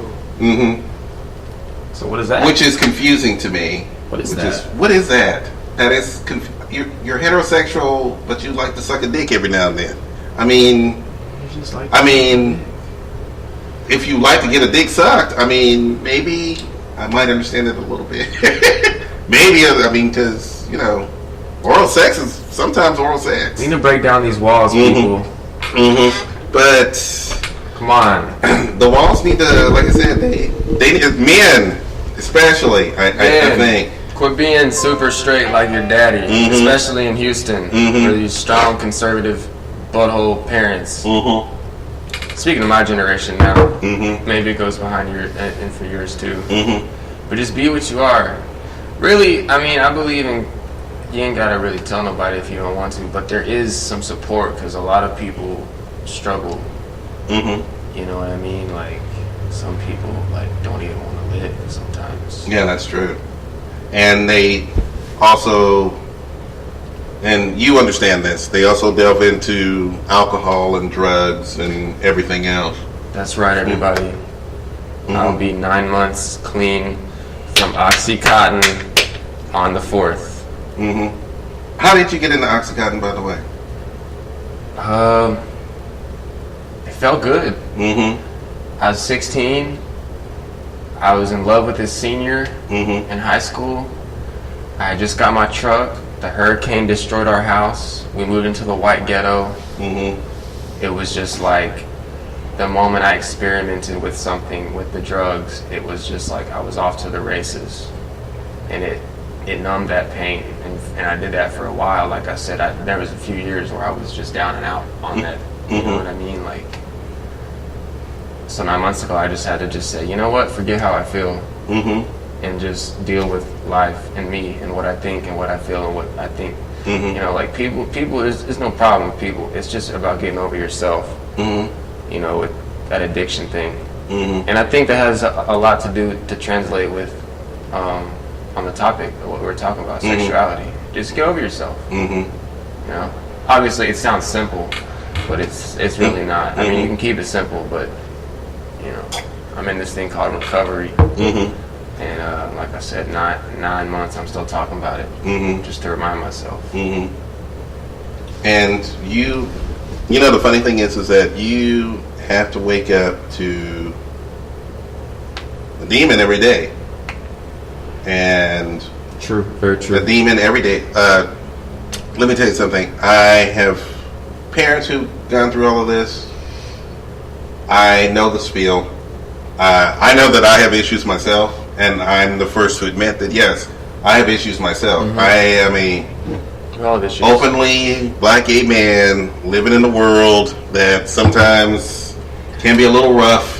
Speaker 2: So what is that?
Speaker 1: Which is confusing to me.
Speaker 2: What is that?
Speaker 1: What is that? That is you're heterosexual, but you like to suck a dick every now and then. I mean, if you like to get a dick sucked, I mean, maybe I might understand it a little bit. Maybe, I mean, because, you know, oral sex is sometimes oral sex.
Speaker 2: We need to break down these walls, people.
Speaker 1: But
Speaker 2: come on,
Speaker 1: the walls need to, like I said, they need men, especially. I think.
Speaker 2: Quit being super straight like your daddy, especially in Houston, where these strong conservative butthole parents. Speaking of my generation now, maybe it goes behind and for yours too. But just be what you are. Really, I mean, I believe in. You ain't gotta really tell nobody if you don't want to, but there is some support, because a lot of people struggle. You know what I mean? Like, some people like don't even want to live sometimes.
Speaker 1: Yeah, that's true. And they also, and you understand this, they also delve into alcohol and drugs and everything else.
Speaker 2: That's right, everybody. I'll be 9 months clean from Oxycontin on the 4th.
Speaker 1: How did you get into Oxycontin, by the way?
Speaker 2: It felt good. I was 16. I was in love with this senior in high school. I had just got my truck. The hurricane destroyed our house. We moved into the white ghetto. It was just like the moment I experimented with something with the drugs, it was just like I was off to the races, and it numbed that pain, and I did that for a while. Like I said, there was a few years where I was just down and out on that. You know what I mean? Like, so 9 months ago, I just had to just say, you know what, forget how I feel, and just deal with life and me and what I think and what I feel and what I think. You know, like people, there's no problem with people. It's just about getting over yourself. You know, with that addiction thing. And I think that has a lot to do to translate with on the topic of what we're talking about, sexuality. Just get over yourself. You know, obviously it sounds simple, but it's really not. I mean, you can keep it simple, but you know, I'm in this thing called recovery. And like I said, 9 months, I'm still talking about it, just to remind myself.
Speaker 1: And you know, the funny thing is that you have to wake up to the demon every day. And
Speaker 2: True, very true.
Speaker 1: the demon every day. Let me tell you something. I have parents who've gone through all of this. I know the spiel. I know that I have issues myself, and I'm the first to admit that, yes, I have issues myself. I am a openly black gay man living in a world that sometimes can be a little rough.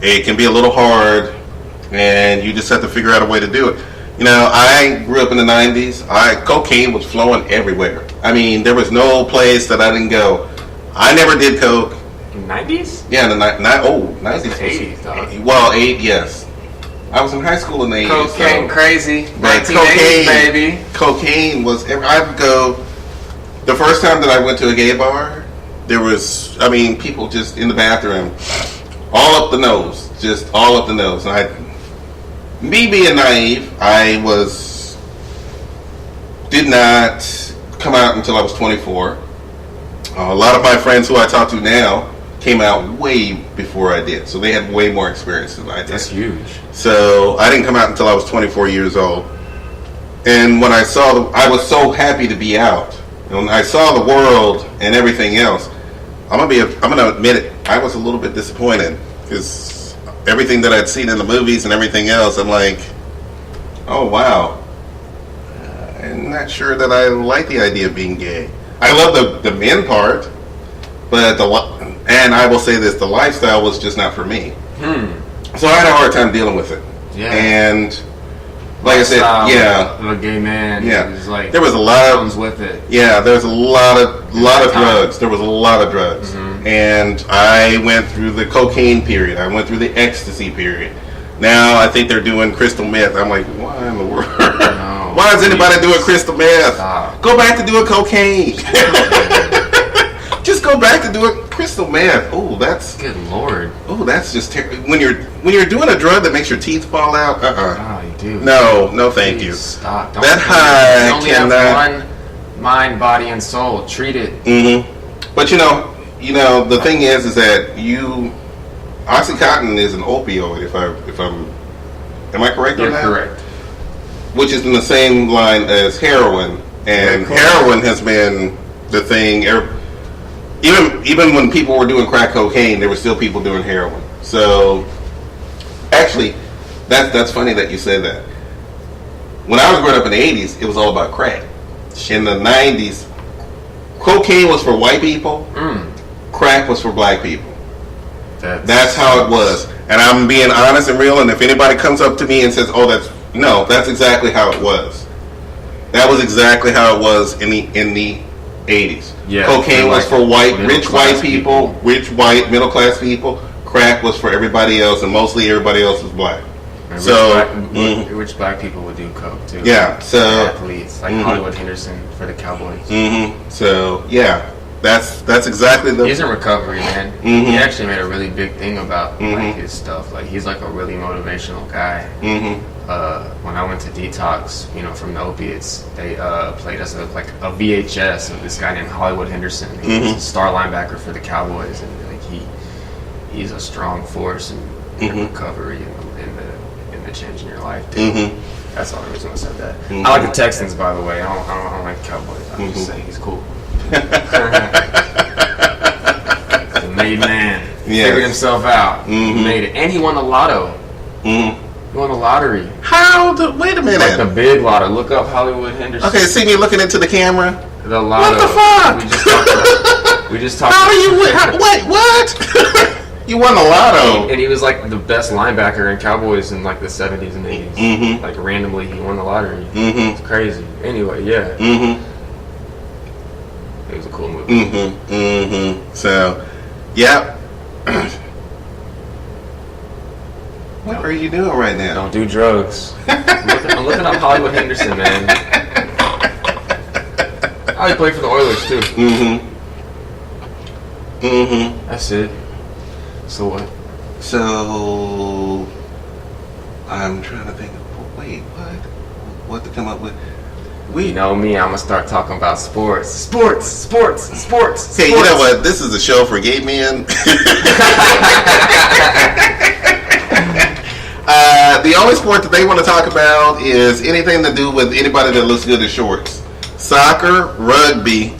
Speaker 1: It can be a little hard, and you just have to figure out a way to do it. You know, I grew up in the 90s. Cocaine was flowing everywhere. I mean, there was no place that I didn't go. I never did coke.
Speaker 2: 90s?
Speaker 1: Yeah, the 90s.
Speaker 2: 80s, dog.
Speaker 1: Well, yes. I was in high school in the 80s.
Speaker 2: Cocaine,
Speaker 1: so.
Speaker 2: crazy.
Speaker 1: But
Speaker 2: 1980s, baby.
Speaker 1: Cocaine was. I would go. The first time that I went to a gay bar, there was, people just in the bathroom, all up the nose, just all up the nose. And me being naive, did not come out until I was 24. A lot of my friends who I talk to now came out way before I did, so they had way more experience than I did.
Speaker 2: That's huge.
Speaker 1: So I didn't come out until I was 24 years old. And when I saw I was so happy to be out. And when I saw the world and everything else, I'm gonna admit it. I was a little bit disappointed because everything that I'd seen in the movies and everything else, I'm like, oh wow. I'm not sure that I like the idea of being gay. I love the men part, but and I will say this: the lifestyle was just not for me. So I had a hard time dealing with it.
Speaker 2: Yeah.
Speaker 1: And like I said, yeah,
Speaker 2: of a gay man.
Speaker 1: Yeah.
Speaker 2: It was like
Speaker 1: there was a lot
Speaker 2: comes with it.
Speaker 1: Yeah, there's a lot of drugs. There was a lot of drugs, and I went through the cocaine period. I went through the ecstasy period. Now I think they're doing crystal meth. I'm like, why in the world? No, why is anybody doing crystal meth? Stop. Go back to doing cocaine. Just go back to doing crystal meth. Oh, that's
Speaker 2: good lord.
Speaker 1: Oh, that's just when you're doing a drug that makes your teeth fall out.
Speaker 2: Oh, you do.
Speaker 1: No, thank you.
Speaker 2: Stop.
Speaker 1: That high
Speaker 2: you only have one mind, body, and soul. Treat it.
Speaker 1: But you know, the thing is that OxyContin is an opioid. If I'm, am I correct on that?
Speaker 2: You're correct.
Speaker 1: Which is in the same line as heroin, and heroin has been the thing. Even when people were doing crack cocaine, there were still people doing heroin. So, actually, that's funny that you said that. When I was growing up in the 80s, it was all about crack. In the 90s, cocaine was for white people, crack was for black people. That's how it was. And I'm being honest and real, and if anybody comes up to me and says, that's exactly how it was. That was exactly how it was in the 80s. Yeah, cocaine was for rich white people, rich white middle class people. Crack was for everybody else, and mostly everybody else was black.
Speaker 2: Rich black people would do coke too.
Speaker 1: Yeah, so
Speaker 2: athletes like Hollywood Henderson for the Cowboys.
Speaker 1: So yeah, that's exactly
Speaker 2: He's in recovery, man. He actually made a really big thing about like his stuff. Like he's like a really motivational guy. When I went to detox, from the opiates, they played us like a VHS of this guy named Hollywood Henderson. He was a star linebacker for the Cowboys, and like he's a strong force in recovery and in the change in your life too. That's the only reason I said that. I like the Texans, by the way. I don't like the Cowboys. I'm just saying he's cool. The made man. Figured himself out. He made it, and he won the lotto. He won the lottery.
Speaker 1: Wait a minute.
Speaker 2: Like the big lotto. Look up Hollywood Henderson.
Speaker 1: Okay, see me looking into the camera.
Speaker 2: The lotto.
Speaker 1: What the fuck?
Speaker 2: We just talked.
Speaker 1: How do you win? Wait, what? You won the lotto.
Speaker 2: And he was like the best linebacker in Cowboys in like the 70s and 80s. Like randomly, he won the lottery. It's crazy. Anyway, yeah. It was a cool movie.
Speaker 1: So, yeah. What are you doing right now?
Speaker 2: Don't do drugs. I'm looking up Hollywood Henderson, man. Oh, he played for the Oilers too.
Speaker 1: Mm-hmm.
Speaker 2: That's it. So what?
Speaker 1: So I'm trying to think. Wait, what? What to come up with?
Speaker 2: You know me, I'm gonna start talking about sports.
Speaker 1: Hey, you know what? This is a show for gay men. The only sport that they want to talk about is anything to do with anybody that looks good in shorts. Soccer, rugby,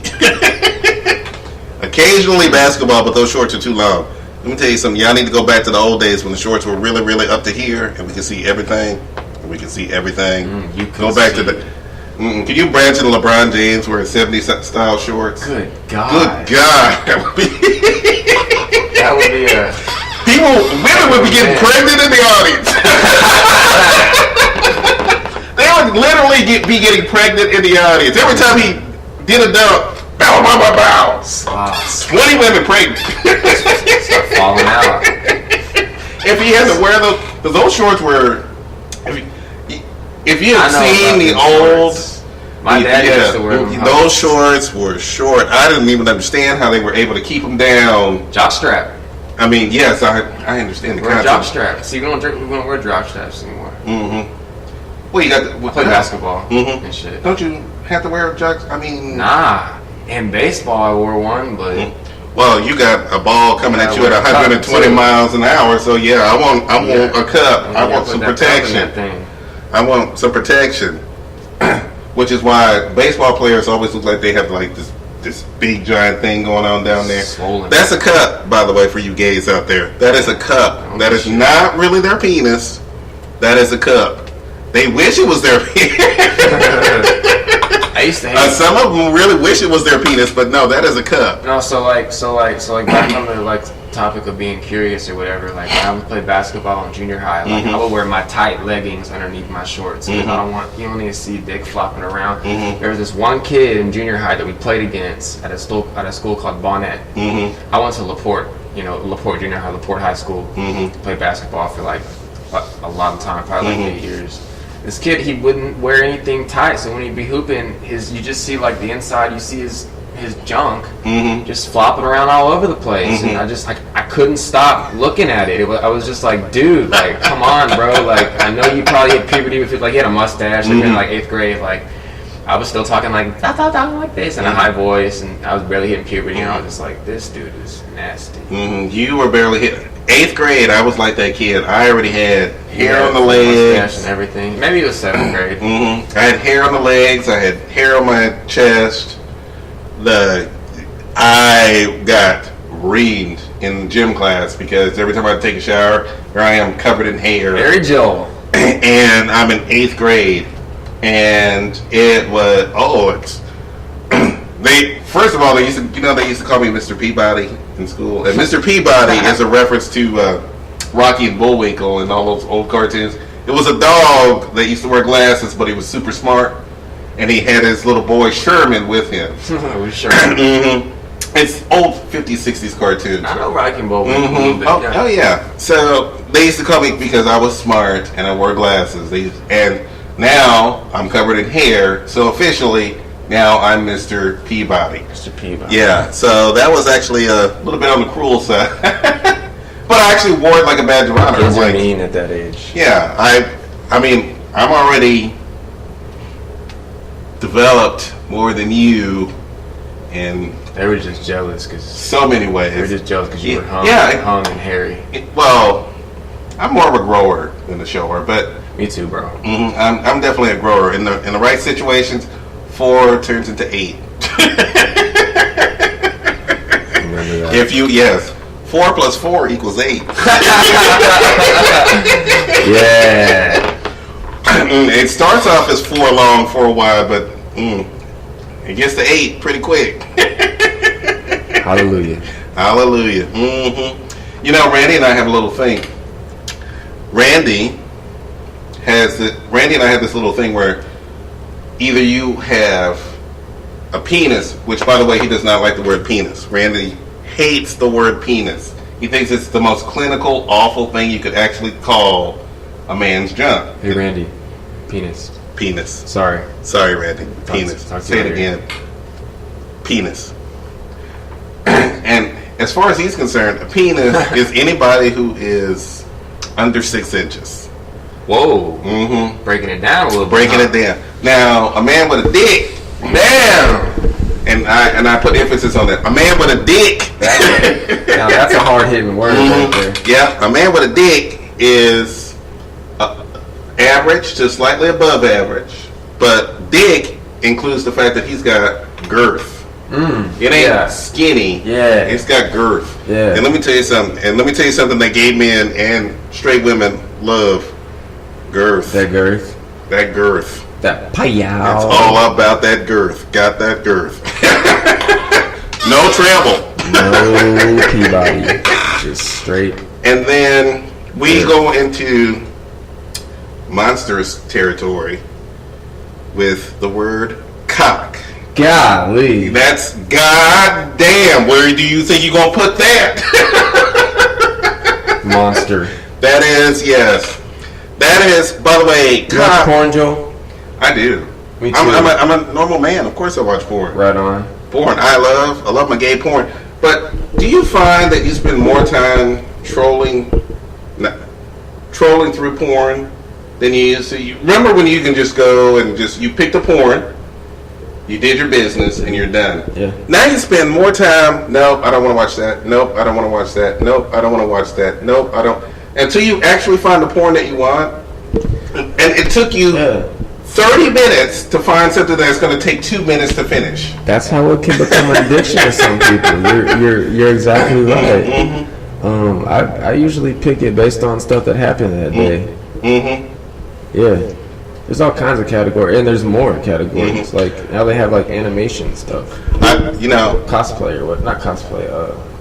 Speaker 1: occasionally basketball, but those shorts are too long. Let me tell you something. Y'all need to go back to the old days when the shorts were really, really up to here, and we could see everything. Go back to the... Can you imagine LeBron James wearing 70s style shorts?
Speaker 2: Good God.
Speaker 1: That
Speaker 2: would be a...
Speaker 1: Women would be getting pregnant in the audience. They would literally be getting pregnant in the audience. Every time he did a dunk, bow, bow, bow, bow. 20 women pregnant.
Speaker 2: Start falling out.
Speaker 1: If he had to wear those, because those shorts were... If you have seen the old...
Speaker 2: My dad used to wear them.
Speaker 1: Those shorts were short. I didn't even understand how they were able to keep them down.
Speaker 2: Jock strap.
Speaker 1: I mean, yes, I understand the concept.
Speaker 2: Jock straps. See, we don't wear jock straps anymore.
Speaker 1: Mm-hmm. Well, you got to
Speaker 2: play basketball and shit.
Speaker 1: Don't you have to wear jocks? I mean...
Speaker 2: Nah. In baseball, I wore one, but...
Speaker 1: Well, you got a ball coming at you at 120 miles an hour, so yeah, I want a cup. I want some protection. I want some protection. Which is why baseball players always look like they have like this big giant thing going on down there.
Speaker 2: Swollen.
Speaker 1: That's a cup, by the way, for you gays out there. That is a cup. That is not really their penis. That is a cup. They wish it was their penis.
Speaker 2: I used to hate
Speaker 1: some of them really wish it was their penis, but no, that is a cup.
Speaker 2: No, so back on the topic of being curious or whatever, like when I would play basketball in junior high, like I would wear my tight leggings underneath my shorts because you don't need to see dick flopping around. There was this one kid in junior high that we played against at a school called Bonnet. I went to LaPorte, LaPorte Junior High, LaPorte High School, played basketball for like a long time, probably like 8 years. This kid, he wouldn't wear anything tight, so when he'd be hooping, you just see like the inside, you see his junk just flopping around all over the place, and I couldn't stop looking at it. I was just like, dude, like, come on, bro. Like, I know you probably hit puberty with like he had a mustache, like in like 8th grade, like I was still talking like like this in a high voice, and I was barely hitting puberty, and I was just like, this dude is nasty.
Speaker 1: You were barely hitting. 8th grade, I was like that kid. I already had hair on the legs
Speaker 2: and everything. Maybe it was 7th grade.
Speaker 1: I had hair on the legs. I had hair on my chest. I got reamed in gym class because every time I take a shower, here I am covered in hair.
Speaker 2: Very Joel.
Speaker 1: And I'm in 8th grade, and it was first of all they used to call me Mr. Peabody in school, and Mr. Peabody is a reference to Rocky and Bullwinkle and all those old cartoons. It was a dog that used to wear glasses, but he was super smart. And he had his little boy Sherman with him.
Speaker 2: Sherman.
Speaker 1: It's old 50s, 60s cartoons.
Speaker 2: I know Rocky and Bullwinkle.
Speaker 1: Oh yeah. So they used to call me because I was smart and I wore glasses. And now I'm covered in hair. So officially, now I'm Mr. Peabody.
Speaker 2: Mr. Peabody.
Speaker 1: Yeah. So that was actually a little bit on the cruel side. But I actually wore it like a badge of honor.
Speaker 2: Kids are mean at that age.
Speaker 1: Yeah. I mean, I'm already developed more than you, and
Speaker 2: they were just jealous because
Speaker 1: so many ways.
Speaker 2: They were just jealous because you were hung and hairy.
Speaker 1: Well, I'm more of a grower than a shower, but
Speaker 2: me too, bro.
Speaker 1: I'm definitely a grower. In the right situations, 4 turns into 8.
Speaker 2: Remember that?
Speaker 1: 4 plus 4 equals 8.
Speaker 2: Yeah.
Speaker 1: It starts off as 4 long for a while, but it gets to 8 pretty quick.
Speaker 2: Hallelujah.
Speaker 1: Hallelujah. Randy and I have a little thing. Randy and I have this little thing where either you have a penis, which, by the way, he does not like the word penis. Randy hates the word penis. He thinks it's the most clinical, awful thing you could actually call a man's junk.
Speaker 2: Hey, Randy. Penis. Sorry,
Speaker 1: Randy. Penis. Say it again. Penis. And as far as he's concerned, a penis is anybody who is under 6 inches.
Speaker 2: Whoa.
Speaker 1: Mm-hmm.
Speaker 2: Breaking it down a little bit.
Speaker 1: Breaking it down. Now, a man with a dick.
Speaker 2: Damn.
Speaker 1: And I put emphasis on that. A man with a dick.
Speaker 2: Now that's a hard hitting word right there.
Speaker 1: Yeah, a man with a dick is average to slightly above average, but dick includes the fact that he's got girth. It ain't skinny.
Speaker 2: Yeah,
Speaker 1: it's got girth.
Speaker 2: Yeah.
Speaker 1: And let me tell you something. That gay men and straight women love girth.
Speaker 2: That girth.
Speaker 1: That girth.
Speaker 2: That payow.
Speaker 1: It's all about that girth. Got that girth. No treble.
Speaker 2: No Peabody. Just straight.
Speaker 1: And then we go into monstrous territory with the word cock.
Speaker 2: Golly.
Speaker 1: That's goddamn. Where do you think you're gonna put that?
Speaker 2: Monster.
Speaker 1: That is, yes. That is, by the way,
Speaker 2: You watch porn, Joe?
Speaker 1: I do.
Speaker 2: Me too.
Speaker 1: I'm a normal man. Of course I watch porn.
Speaker 2: Right on.
Speaker 1: Porn. I love my gay porn. But do you find that you spend more time trolling through porn than you used to? You remember when you can just go and you picked a porn, you did your business, and you're done.
Speaker 2: Yeah.
Speaker 1: Now you spend more time. Nope, I don't want to watch that. Nope, I don't want to watch that. Nope, I don't want to watch that. Nope, I don't. Until you actually find the porn that you want. And it took you 30 minutes to find something that's going to take 2 minutes to finish.
Speaker 2: That's how it can become an addiction to some people. You're exactly right. I usually pick it based on stuff that happened that day. Yeah. There's all kinds of categories, and there's more categories. Like now they have like animation stuff. Cosplay or what? Not cosplay.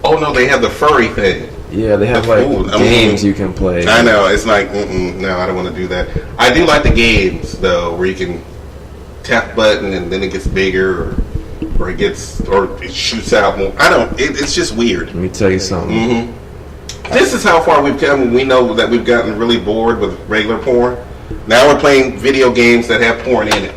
Speaker 1: Oh no, they have the furry thing.
Speaker 2: Yeah, they have like games you can play.
Speaker 1: I know. It's like, no, I don't want to do that. I do like the games though, where you can tap button and then it gets bigger, or it shoots out more. I don't. It's just weird.
Speaker 2: Let me tell you something.
Speaker 1: This is how far we've come. We know that we've gotten really bored with regular porn. Now we're playing video games that have porn in it.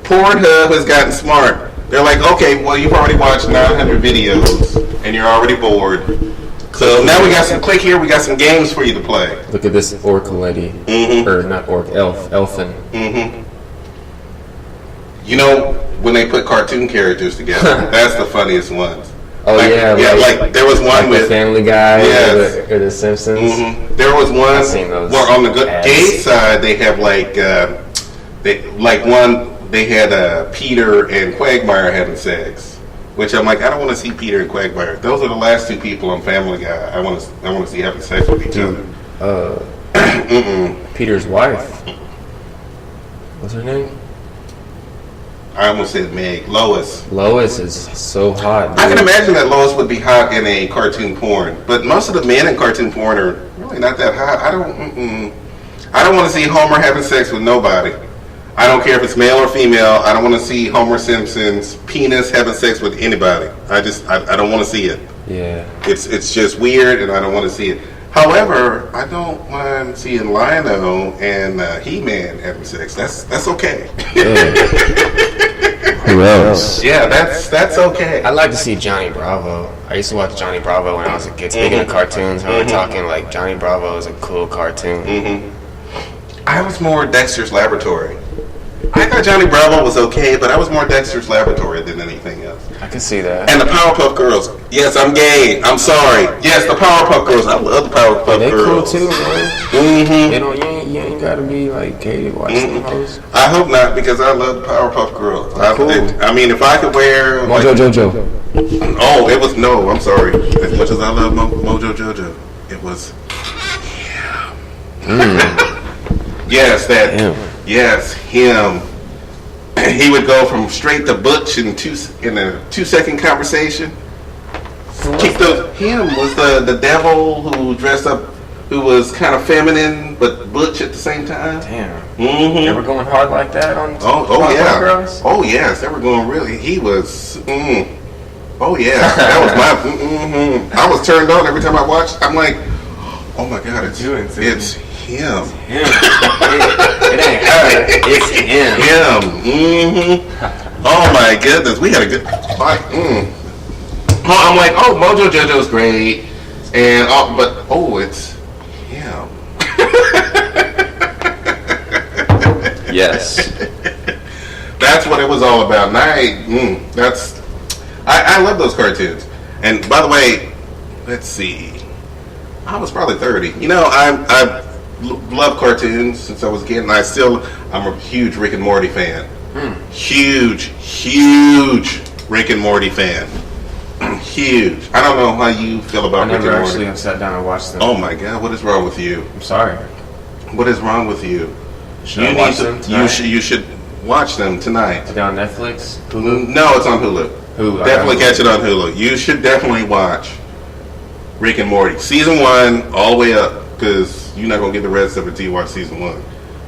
Speaker 1: Pornhub has gotten smart. They're like, okay, well, you've already watched 900 videos, and you're already bored. So now we got some click here. We got some games for you to play.
Speaker 2: Look at this orc lady, or not orc, elfin.
Speaker 1: You know when they put cartoon characters together, that's the funniest ones.
Speaker 2: Oh
Speaker 1: like there was one with
Speaker 2: the Family Guy, or the Simpsons.
Speaker 1: There was one
Speaker 2: I've seen those
Speaker 1: where on the gay side they have they had Peter and Quagmire having sex, which I'm like, I don't want to see Peter and Quagmire. Those are the last two people on Family Guy I want to see having sex with each other.
Speaker 2: Peter's wife. What's her name?
Speaker 1: I almost said Meg. Lois.
Speaker 2: Lois is so hot. Dude.
Speaker 1: I can imagine that Lois would be hot in a cartoon porn, but most of the men in cartoon porn are really not that hot. I don't want to see Homer having sex with nobody. I don't care if it's male or female. I don't want to see Homer Simpson's penis having sex with anybody. I don't want to see it.
Speaker 2: Yeah.
Speaker 1: It's just weird, and I don't want to see it. However, I don't mind seeing Lion-O and He-Man having sex. That's okay.
Speaker 2: Who else?
Speaker 1: Yeah, that's okay.
Speaker 2: I'd like to see Johnny Bravo. I used to watch Johnny Bravo when I was a kid. Speaking of cartoons, we're talking like Johnny Bravo is a cool cartoon.
Speaker 1: I was more Dexter's Laboratory. I thought Johnny Bravo was okay, but I was more Dexter's Laboratory than anything else.
Speaker 2: I can see that.
Speaker 1: And the Powerpuff Girls. Yes, I'm gay. I'm sorry. Yes, the Powerpuff Girls. I love the Powerpuff Girls.
Speaker 2: They cool too, man. You ain't gotta be like gay to watch them hoes.
Speaker 1: I hope not, because I love the Powerpuff Girls. I mean, if I could wear
Speaker 2: Mojo Jojo.
Speaker 1: Oh, it was I'm sorry. As much as I love Mojo Jojo, it was. Yes, that.
Speaker 2: Damn.
Speaker 1: Yes, him. He would go from straight to butch in a 2-second conversation. Him was the devil who dressed up, who was kind of feminine but butch at the same time.
Speaker 2: Damn. They were going hard like that on.
Speaker 1: Oh yeah.
Speaker 2: Girls?
Speaker 1: Oh yes, they were going really. He was. Oh yeah, that was my. I was turned on every time I watched. I'm like, oh my god, it's him.
Speaker 2: It ain't her. It's him.
Speaker 1: Oh my goodness, we had a good fight. I'm like, oh, Mojo Jojo's great, and it's him.
Speaker 2: Yes.
Speaker 1: That's what it was all about. And I love those cartoons. And by the way, let's see. I was probably 30. You know, I love cartoons since I was a kid, and I'm a huge Rick and Morty fan. Huge Rick and Morty fan. Huge. I don't know how you feel about Rick and Morty.
Speaker 2: I never actually have sat down and watched them.
Speaker 1: Oh my God, what is wrong with you?
Speaker 2: I'm sorry.
Speaker 1: What is wrong with you?
Speaker 2: Should I watch them tonight?
Speaker 1: You should watch them tonight.
Speaker 2: Is it on Netflix? Hulu?
Speaker 1: No, it's on Hulu.
Speaker 2: Hulu.
Speaker 1: Definitely catch it on Hulu. You should definitely watch Rick and Morty. Season 1 all the way up, because you're not going to get the rest of it until you watch Season 1.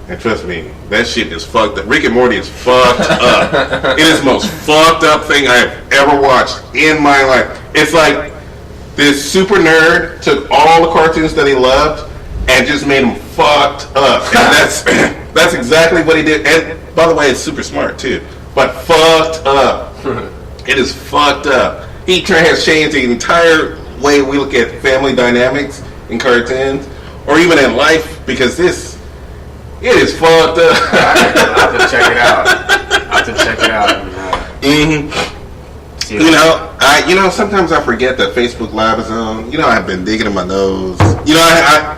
Speaker 1: And trust me, that shit is fucked up. Rick and Morty is fucked up. It is the most fucked up thing I have ever watched in my life. It's like this super nerd took all the cartoons that he loved and just made them fucked up. And that's exactly what he did. And by the way, it's super smart too. But fucked up. It is fucked up. He has changed the entire way we look at family dynamics in cartoons, or even in life, because it is fucked up.
Speaker 2: I'll have to check it out.
Speaker 1: Sometimes I forget that Facebook Live is on. You know, I've been digging in my nose. You know,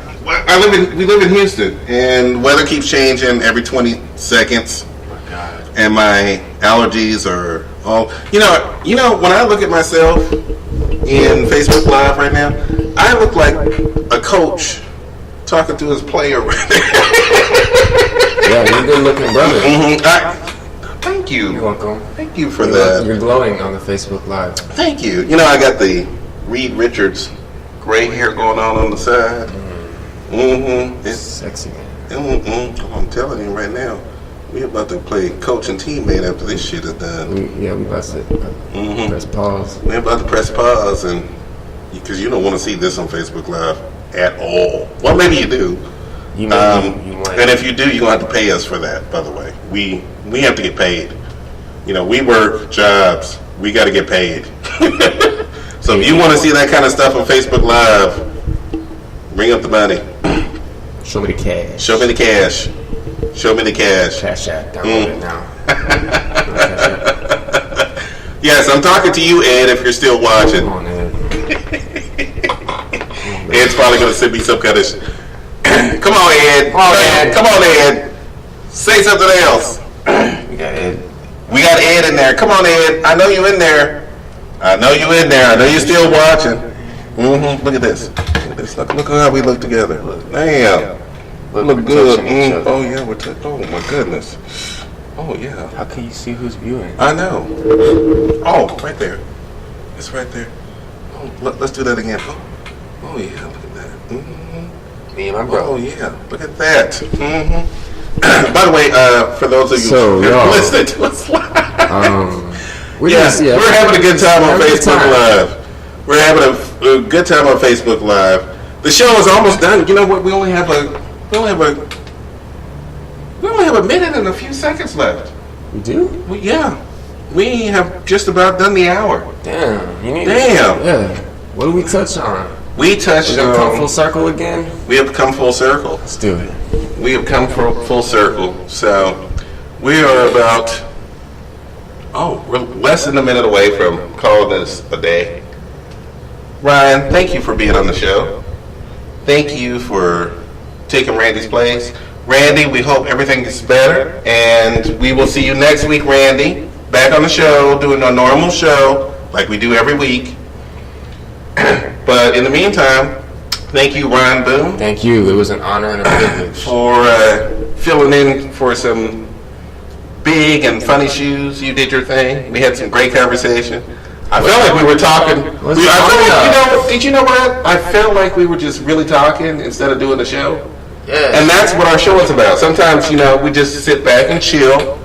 Speaker 1: we live in Houston, and weather keeps changing every 20 seconds.
Speaker 2: Oh my God.
Speaker 1: And my allergies are all. You know, when I look at myself in Facebook Live right now, I look like a coach talking to his player right there.
Speaker 2: Yeah, you're a good looking brother.
Speaker 1: Thank you.
Speaker 2: You're welcome.
Speaker 1: Thank you for that.
Speaker 2: You're glowing on the Facebook Live.
Speaker 1: Thank you. You know, I got the Reed Richards gray hair going on the side.
Speaker 2: It's sexy, man.
Speaker 1: I'm telling you right now, we're about to play coach and teammate after this shit is done.
Speaker 2: We about to press pause.
Speaker 1: We're about to press pause, and because you don't want to see this on Facebook Live at all. Well, maybe you do.
Speaker 2: You might.
Speaker 1: And if you do, you're going to have to pay us for that, by the way. We have to get paid. You know, we work jobs. We got to get paid. So if you want to see that kind of stuff on Facebook Live, bring up the money.
Speaker 2: Show me the cash.
Speaker 1: Show me the cash. Show me the cash.
Speaker 2: Cash App. Download it now.
Speaker 1: Yes, I'm talking to you, Ed, if you're still watching.
Speaker 2: Come on, Ed.
Speaker 1: Ed's probably going to send me some kind of... Come on, Ed. Come on, Ed. Say something else.
Speaker 2: We got Ed.
Speaker 1: We got Ed in there. Come on, Ed. I know you in there. I know you in there. I know you're still watching. Look at this. Look at how we look together. Damn. Look good. Oh, yeah. Oh, my goodness. Oh, yeah.
Speaker 2: How can you see who's viewing?
Speaker 1: I know. Oh, right there. It's right there. Oh, let's do that again. Oh yeah. Look at that.
Speaker 2: Me and my brother.
Speaker 1: Oh, yeah. Look at that. By the way, for those of you who have listened to us live, we're having a good time on Facebook Live. We're having a good time on Facebook Live. The show is almost done. You know what? We only have a minute and a few seconds left.
Speaker 2: We do?
Speaker 1: We have just about done the hour.
Speaker 2: Damn.
Speaker 1: Yeah.
Speaker 2: What do we touch on?
Speaker 1: We touched on...
Speaker 2: come full circle again?
Speaker 1: We have come full circle.
Speaker 2: Let's do it.
Speaker 1: We have come full circle. So, we are about... we're less than a minute away from calling this a day. Ryan, thank you for being on the show. Thank you for taking Randy's place. Randy, we hope everything is better. And we will see you next week, Randy. Back on the show, doing a normal show, like we do every week. But in the meantime, thank you, Ryan Boone.
Speaker 2: Thank you. It was an honor and a privilege.
Speaker 1: For filling in for some big and funny shoes. You did your thing. We had some great conversation. I felt like we were talking. Did you know what? I felt like we were just really talking instead of doing the show.
Speaker 2: Yeah.
Speaker 1: And that's what our show is about. Sometimes, we just sit back and chill,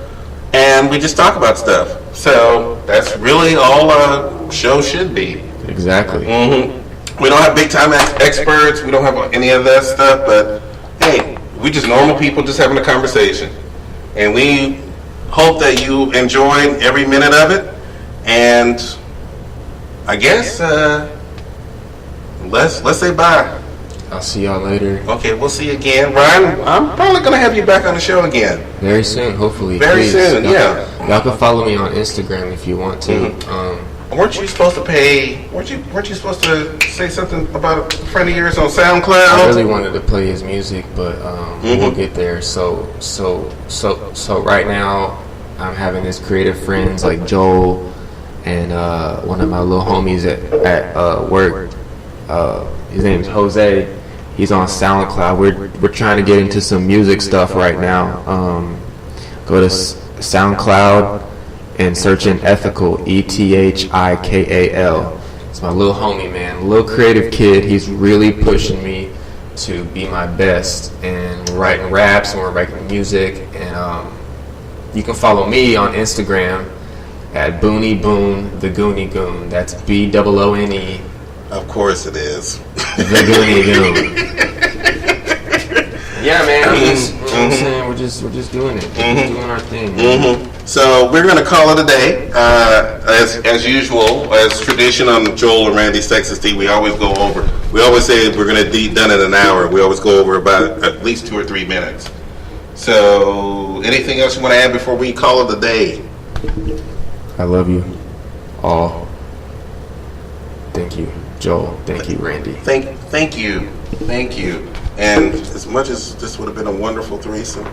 Speaker 1: and we just talk about stuff. So that's really all a show should be.
Speaker 2: Exactly.
Speaker 1: We don't have big time experts. We don't have any of that stuff. But hey, we just normal people just having a conversation, and we hope that you enjoyed every minute of it. And I guess let's say bye.
Speaker 3: I'll see y'all later.
Speaker 1: Okay, we'll see you again. Ryan, I'm probably going to have you back on the show again.
Speaker 3: Very soon, hopefully.
Speaker 1: Very
Speaker 3: Please.
Speaker 1: soon, yeah.
Speaker 3: Y'all can follow me on Instagram if you want to.
Speaker 1: Weren't you supposed to pay? Weren't you supposed to say something about a friend of yours on SoundCloud?
Speaker 3: I really wanted to play his music, but we'll get there. So right now, I'm having his creative friends like Joel and one of my little homies at work. His name's Jose. He's on SoundCloud. We're trying to get into some music stuff right now. Go to SoundCloud and search in Ethical, ETHIKAL. It's my little homie, man. Little creative kid. He's really pushing me to be my best. And we're writing raps and we're writing music. And you can follow me on Instagram at Booney Boon, the Goonie Goon. That's BOONE.
Speaker 1: Of course it is.
Speaker 3: The Goonie Goon. Yeah, man. You know what I'm saying? We're just doing it. We're just doing our thing.
Speaker 1: So we're going to call it a day. As usual, as tradition on Joel and Randy's Texas Tea, we always go over. We always say we're going to be done in an hour. We always go over about at least 2 or 3 minutes. So anything else you want to add before we call it a day?
Speaker 3: I love you all. Thank you, Joel. Thank you, Randy.
Speaker 1: Thank you. And as much as this would have been a wonderful threesome,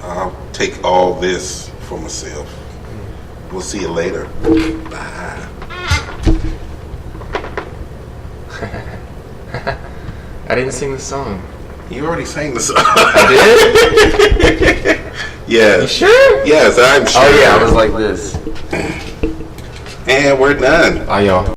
Speaker 1: I'll take all this for myself. We'll see you later. Bye.
Speaker 3: I didn't sing the song.
Speaker 1: You already sang the song.
Speaker 3: I did?
Speaker 1: Yes.
Speaker 3: You sure?
Speaker 1: Yes, I'm sure.
Speaker 3: Oh yeah, I was like this.
Speaker 1: And we're done.
Speaker 3: Bye, y'all.